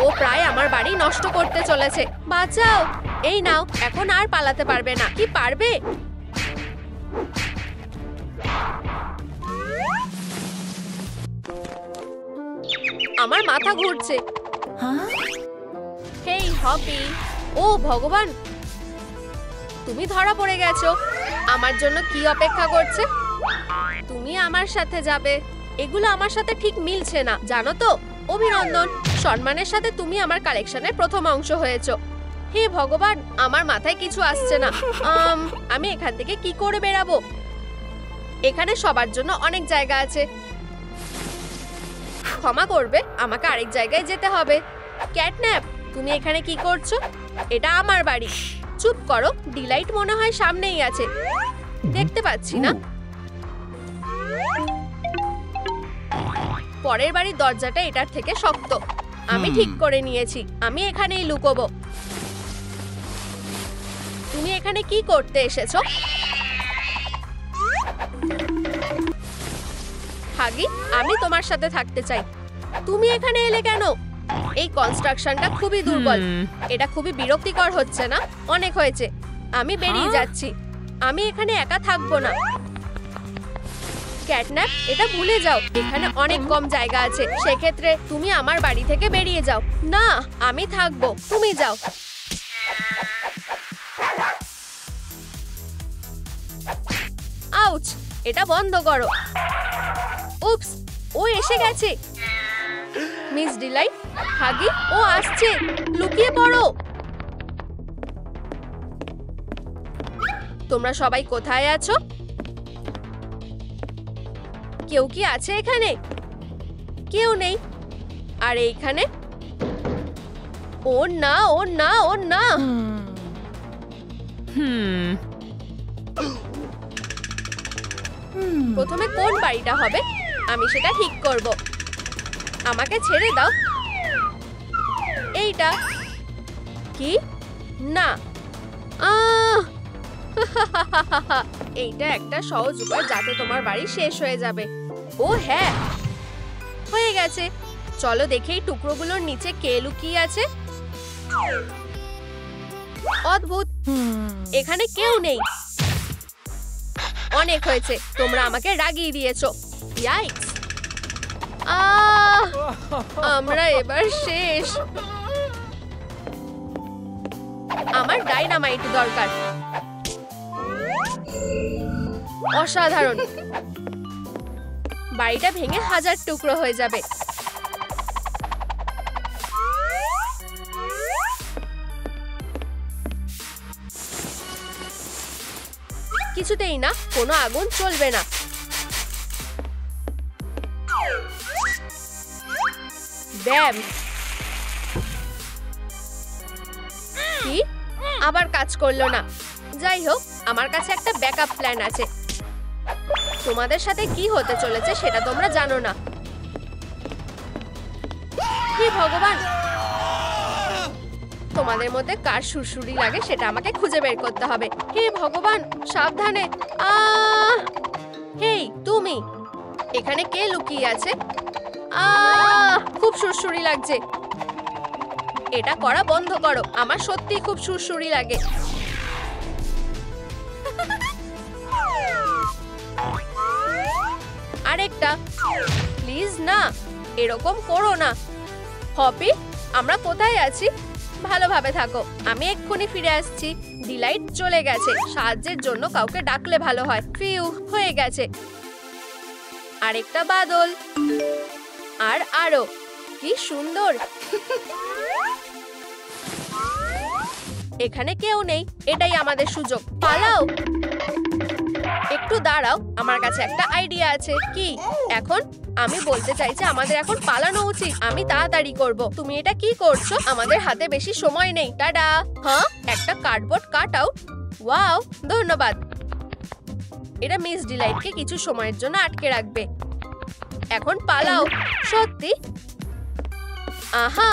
S2: ও প্রায় আমার বাড়ি নষ্ট করতে চলেছে। বাঁচাও। এই নাও, এখন আর পালাতে পারবে না। কি পারবে? আমার মাথা ঘুরছে। হেই হপি। ও ভগবান, তুমি ধরা পড়ে গেছো। আমার জন্য কি অপেক্ষা করছে? তুমি আমার সাথে যাবে। এগুলো আমার সাথে ঠিক মিলছে না, জানো তো? অভিনন্দন, সম্মানের সাথে তুমি আমার কালেকশনের প্রথম অংশ হয়েছো। হে ভগবান, আমার মাথায় কিছু আসছে না। আমি এখান থেকে কি করে বেরাবো? এখানে সবার জন্য অনেক জায়গা আছে। ক্ষমা করবে, আমাকে আরেক জায়গায় যেতে হবে। ক্যাটন্যাপ, তুমি এখানে কি করছো? এটা আমার বাড়ি। চুপ করো। ডিলাইট মনে হয় সামনেই আছে। দেখতে পাচ্ছি না। পরের বাড়ির দরজাটা এটার থেকে শক্ত। আমি ঠিক করে নিয়েছি, আমি এখানেই লুকোবো। তুমি এখানে কি করতে এসেছো? হাগি, আমি তোমার সাথে থাকতে চাই। তুমি এখানে এলে কেন? এই কনস্ট্রাকশনটা খুবই দুর্বল। এটা খুবই বিরক্তিকর হচ্ছে না? অনেক হয়েছে, আমি বেরিয়ে যাচ্ছি। আমি এখানে একা থাকবো না। ক্যাটন্যাপ, এটা ভুলে যাও। এখানে অনেক কম জায়গা আছে, সেক্ষেত্রে তুমি আমার বাড়ি থেকে বেরিয়ে যাও। না, আমি থাকবো, তুমি যাও। আউচ, এটা বন্ধ করো। উপস, ও এসে গেছে। মিস ডিলাইট, হাগি, ও আসছে, লুকিয়ে পড়ো। তোমরা সবাই কোথায় আছো? কেউ কি আছে এখানে? কেউ নেই। আর এইখানে? ও না, ও না, ও না। প্রথমে কোন বাড়িটা হবে আমি সেটা ঠিক করব। আমাকে ছেড়ে দাও। এইটা কি? না, এইটা একটা সহজ উপায় যাতে তোমার বাড়ি শেষ হয়ে যাবে। ও হ্যাঁ, হয়ে গেছে। চলো দেখেই টুকরোগুলোর নিচে কে লুকিয়ে আছে। অদ্ভুত, এখানে কেউ নেই। অনেক হয়েছে, তোমরা আমাকে রাগিয়ে দিয়েছো। ইয়াইক্স! আমরা এবার শেষ। আমার ডাইনামাইট দরকার। অসাধারণ, বাড়িটা ভেঙে 1000 টুকরো হয়ে যাবে। কিছুতেই না, কোনো আগুন চলবে না। ব্যাম! কি? আবার কাজ করলো না। যাই হোক, আমার কাছে একটা ব্যাকআপ প্ল্যান আছে। তোমাদের সাথে কি হতে চলেছে সেটা তোমরা জানো না। হে ভগবান, তোমাদের মধ্যে কার সুরসুরি লাগে সেটা আমাকে খুঁজে বের করতে হবে। হে ভগবান, সাবধানে। হেই তুমি, এখানে কে লুকিয়ে আছে? খুব সুরসুরি লাগছে। এটা করা বন্ধ করো, আমার সত্যি খুব সুরসুরি লাগে। আরেকটা, প্লিজ না, এরকম করো না। হপি, আমরা কোথায় আছি? ভালোভাবে থাকো, আমি এক্ষুনি ফিরে আসছি। ডিলাইট চলে গেছে, সাহায্যের জন্য কাউকে ডাকলে ভালো হয়। ফিউ, হয়ে গেছে। আরেকটা বাদল, আর আরো, কি সুন্দর। এখানে কেউ নেই, এটাই আমাদের সুযোগ। পালাও। একটু দাঁড়াও, আমার কাছে একটা আইডিয়া আছে। কি? এখন আমি বলতে চাইছি আমাদের এখন পালানো উচিত। আমি তাড়াতাড়ি করব। তুমি এটা কি করছো? আমাদের হাতে বেশি সময় নেই। টাডা! হ্যাঁ, একটা কার্ডবোর্ড কাট আউট। ওয়াও, ধন্যবাদ। এটা মিস ডিলাইটকে কিছু সময়ের জন্য আটকে রাখবে। এখন পালাও। সত্যি? আহা,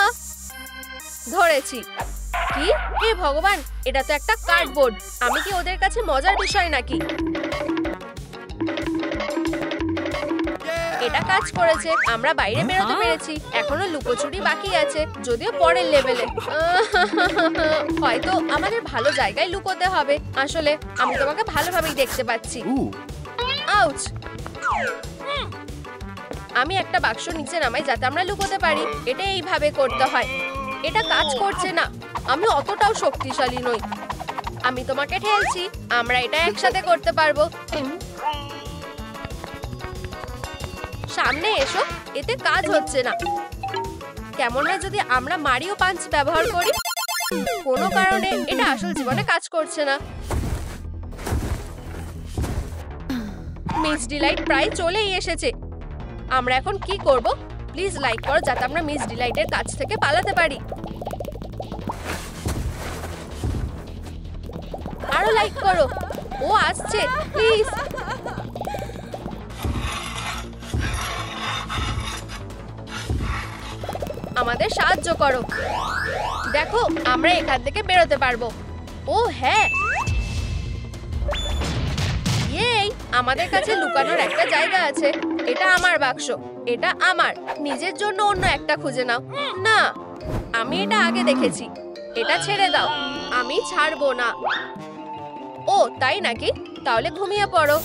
S2: ধরেছি। কি? হে ভগবান, এটা তো একটা কার্ডবোর্ড। আমি কি ওদের কাছে মজার বিষয় নাকি? এটা কাজ করেছে, আমরা বাইরে বেরোতে পেরেছি। এখনো লুকোচুরি বাকি আছে, যদিও পরের লেভেলে। হয়তো আমাদের ভালো জায়গায় লুকোতে হবে। আসলে আমি তোমাকে ভালোভাবেই দেখতে পাচ্ছি। আউচ! আমি একটা বাক্স নিচে নামাই যাতে আমরা লুকোতে পারি। এটা এইভাবে করতে হয়। এটা কাজ করছে না, আমি অতটাও শক্তিশালী নই। আমি তোমাকে ঠেলছি, আমরা এটা একসাথে করতে পারবো। সামনে এসো, এতে কাজ হচ্ছে না। কেমন হয় যদি আমরা মারিও পাঞ্চ ব্যবহার করি? কোনো কারণে এটা আসল জীবনে কাজ করছে না। মিস ডিলাইট প্রায় চলেই এসেছে। আমরা এখন কি করব? প্লিজ লাইক করো যাতে আমরা মিস ডিলাইটের কাছ থেকে পালাতে পারি। আরো লাইক করো, ও আসছে, প্লিজ। আমাদের সাহায্য করো। দেখো আমরা এখান থেকে বেরোতে পারবো। ও হ্যাঁ, এই আমাদের কাছে লুকানোর একটা জায়গা আছে। এটা আমার বাক্স, এটা আমার। নিজের জন্য অন্য একটা খুঁজে নাও। না, আমি এটা আগে দেখেছি। এটা ছেড়ে দাও। আমি ছাড়বো না। ও তাই নাকি? তাহলে ঘুমিয়ে পড়ো।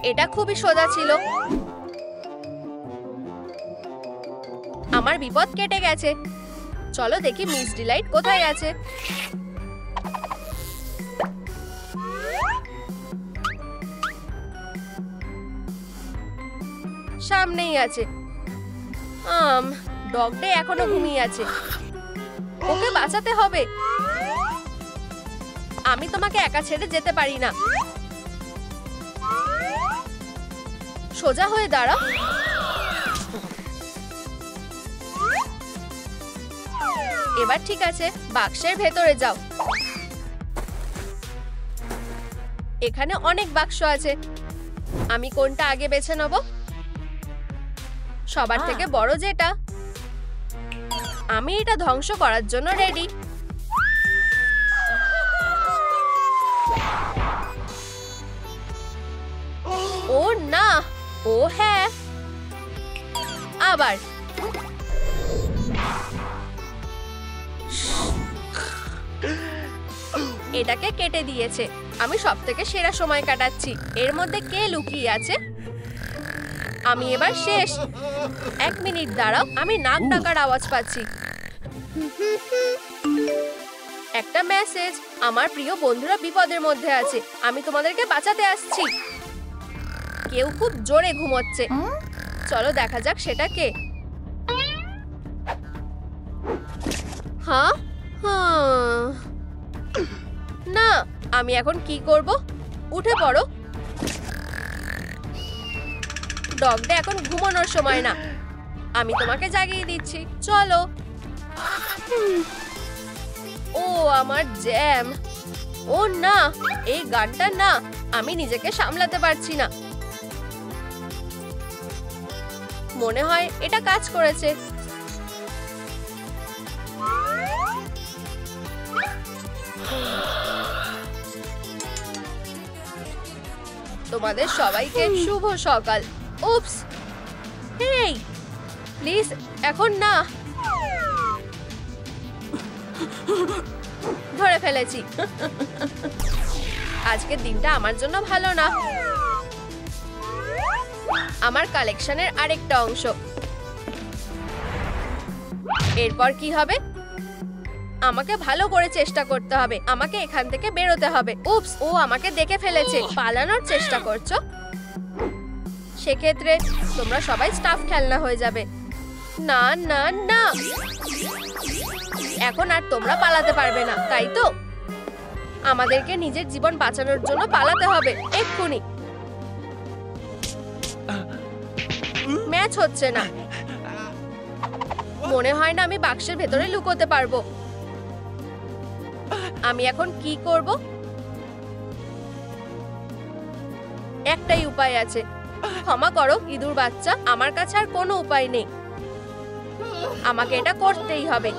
S2: এটা খুবই সোজা ছিল। আমার বিপদ কেটে গেছে। চলো দেখি মিস ডিলাইট কোথায় আছে। সামনেই আছে। ডগ ডে এখনো ঘুমিয়ে আছে। ওকে বাঁচাতে হবে। আমি তোমাকে একা ছেড়ে যেতে পারি না। সোজা হয়ে দাঁড়াও। এবার ঠিক আছে, বাক্সের ভেতরে যাও। এখানে অনেক বাক্স আছে। আমি কোনটা আগে বেছে নেব? সবার থেকে বড় যেটা। আমি এটা ধ্বংস করার জন্য রেডি। ও না, ও হ্যাঁ, আবার। এটাকে কেটে দিয়েছে। আমি সবথেকে সেরা সময় কাটাচ্ছি। এর মধ্যে কে লুকিয়ে আছে? আমি এবার শেষ। 1 মিনিট দাঁড়াও, আমি নাক ডাকার আওয়াজ পাচ্ছি। একটা মেসেজ। আমার প্রিয় বন্ধুরা বিপদের মধ্যে আছে। আমি তোমাদেরকে বাঁচাতে আসছি। কেউ খুব জোরে ঘুমোচ্ছে। চলো দেখা যাক সেটা কে। হ্যাঁ, না, আমি এখন কি করব? উঠে পড়ো। ডগ ডে এখন ঘুমানোর সময় না। আমি তোমাকে জাগিয়ে দিচ্ছি। চলো। ও আমার জ্যাম। ও না, এই গানটা না। আমি নিজেকে সামলাতে পারছি না। মনে হয় এটা কাজ করেছে। তোমাদের সবাইকে শুভ সকাল। উপস, হেই প্লিজ এখন না। ধরে ফেলেছি। আজকের দিনটা আমার জন্য ভালো না। আমার কালেকশনের আরেকটা অংশ। এরপর কি হবে? আমাকে ভালো করে চেষ্টা করতে হবে। আমাকে এখান থেকে বেরোতে হবে। উপস, ও আমাকে দেখে ফেলেছে। পালানোর চেষ্টা করছো? সেক্ষেত্রে তোমরা সবাই স্টাফ খেলনা হয়ে যাবে। না না না, এখন আর তোমরা পালাতে পারবে না, তাই তো? আমাদেরকে নিজের জীবন বাঁচানোর জন্য পালাতে হবে এক্ষুনি। ম্যাচ হচ্ছে না। মনে হয় না আমি বাক্সের ভেতরে লুকোতে পারবো। আমি এখন কি করব? একটাই উপায় আছে। ক্ষমা করো ইঁদুর বাচ্চা, আমার কাছে আর কোনো উপায় নেই। আমাকে এটা করতেই হবে।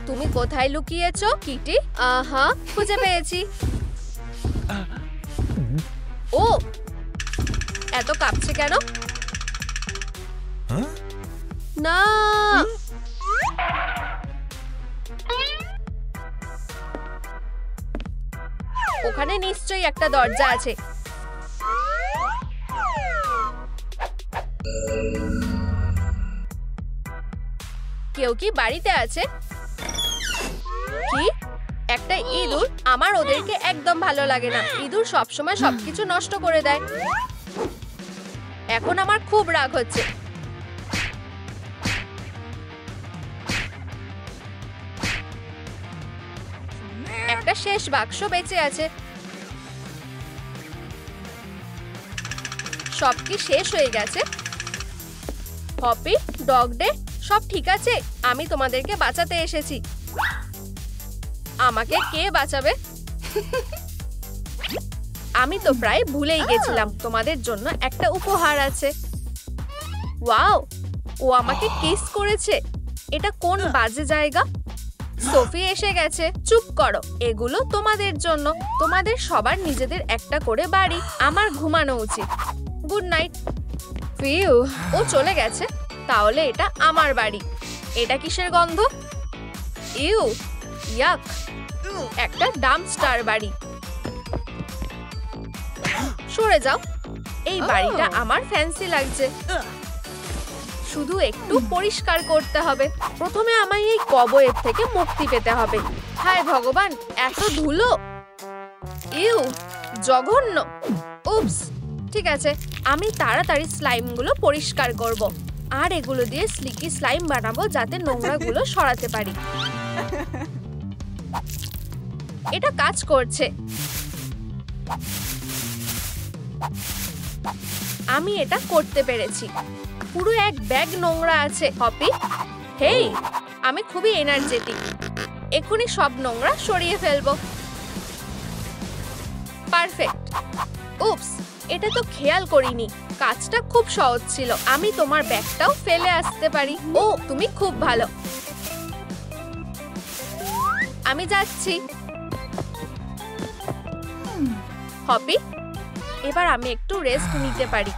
S2: তুমি কোথায় লুকিয়েছো কিটি? আহা, খুঁজে পেয়েছি। ও, এত কাঁপছে কেন? না, ওখানে নিশ্চয়ই একটা দরজা আছে। কেউ কি বাড়িতে আছে? কি? একটা ইঁদুর? আমার ওদেরকে একদম ভালো লাগে না। ইঁদুর সবসময় সবকিছু নষ্ট করে দেয়। এখন আমার খুব রাগ হচ্ছে। একটা শেষ বাক্স বেঁচে আছে। সব কি শেষ হয়ে গেছে? পপি, ডগ ডে, সব ঠিক আছে? আমি তোমাদেরকে বাঁচাতে এসেছি। আমাকে কে বাঁচাবে? আমি তো প্রায় ভুলেই গেছিলাম তোমাদের জন্য একটা উপহার আছে। ওয়াও, ও আমাকে কিস করেছে। এটা কোন বাজে জায়গা? সোফি এসে গেছে। চুপ করো, এগুলো তোমাদের জন্য। তোমাদের সবার নিজেদের একটা করে বাড়ি। আমার ঘুমানো উচিত। Good night. ফিউ, ও চলে গেছে। তাহলে এটা আমার বাড়ি। এটা কিসের গন্ধ? ইউ, ইয়াক, একটা ডাম্পস্টার বাড়ি। সরে যাও। এই বাড়িটা আমার ফ্যান্সি লাগছে। শুধু একটু পরিষ্কার করতে হবে। প্রথমে আমায় এই কবয়ের থেকে মুক্তি পেতে হবে। হায় ভগবান, এত ধুলো! ইউ, জঘন্য! উপস, ঠিক আছে, আমি তাড়াতাড়ি স্লাইমগুলো পরিষ্কার করব। আর এগুলো দিয়ে স্লিকি স্লাইম বানাবো যাতে নোংরাগুলো সরাতে পারি। এটা কাজ করছে। আমি এটা করতে পেরেছি। পুরো এক ব্যাগ নোংরা আছে। হপি, হেই, আমি খুবই এনার্জেটিক। এখনই সব নোংরা সরিয়ে ফেলবো। পারফেক্ট। উপস, এটা তো খেয়াল করিনি। কাজটা খুব সহজ ছিল। আমি তোমার ব্যাগটাও ফেলে আসতে পারি। ও, তুমি খুব ভালো। আমি যাচ্ছি। হপি, এবার আমি একটু রেস্ট নিতে পারি।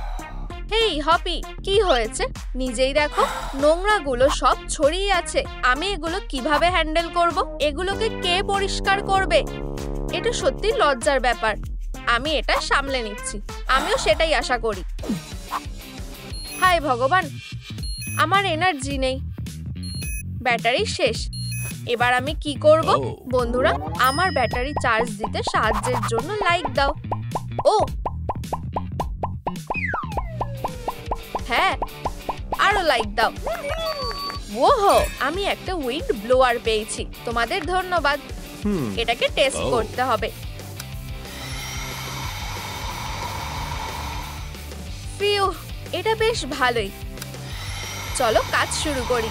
S2: হেই হপি, কি হয়েছে? নিজেই দেখো, নোংরাগুলো সব ছড়িয়ে আছে। আমি এগুলো কিভাবে হ্যান্ডেল করব? এগুলোকে কে পরিষ্কার করবে? এটা সত্যি লজ্জার ব্যাপার। আমি এটা সামলে নিচ্ছি। আমিও সেটাই আশা করি। হায় ভগবান, আমার এনার্জি নেই। ব্যাটারি শেষ। এবার আমি কি করব? বন্ধুরা, আমার ব্যাটারি চার্জ দিতে সাহায্যের জন্য লাইক দাও। ও হ্যাঁ, আরো লাইক দাও। ওহো, আমি একটা উইন্ড ব্লোয়ার পেয়েছি। তোমাদের ধন্যবাদ। এটাকে টেস্ট করতে হবে। ফিউ, এটা বেশ ভালোই। চলো কাজ শুরু করি।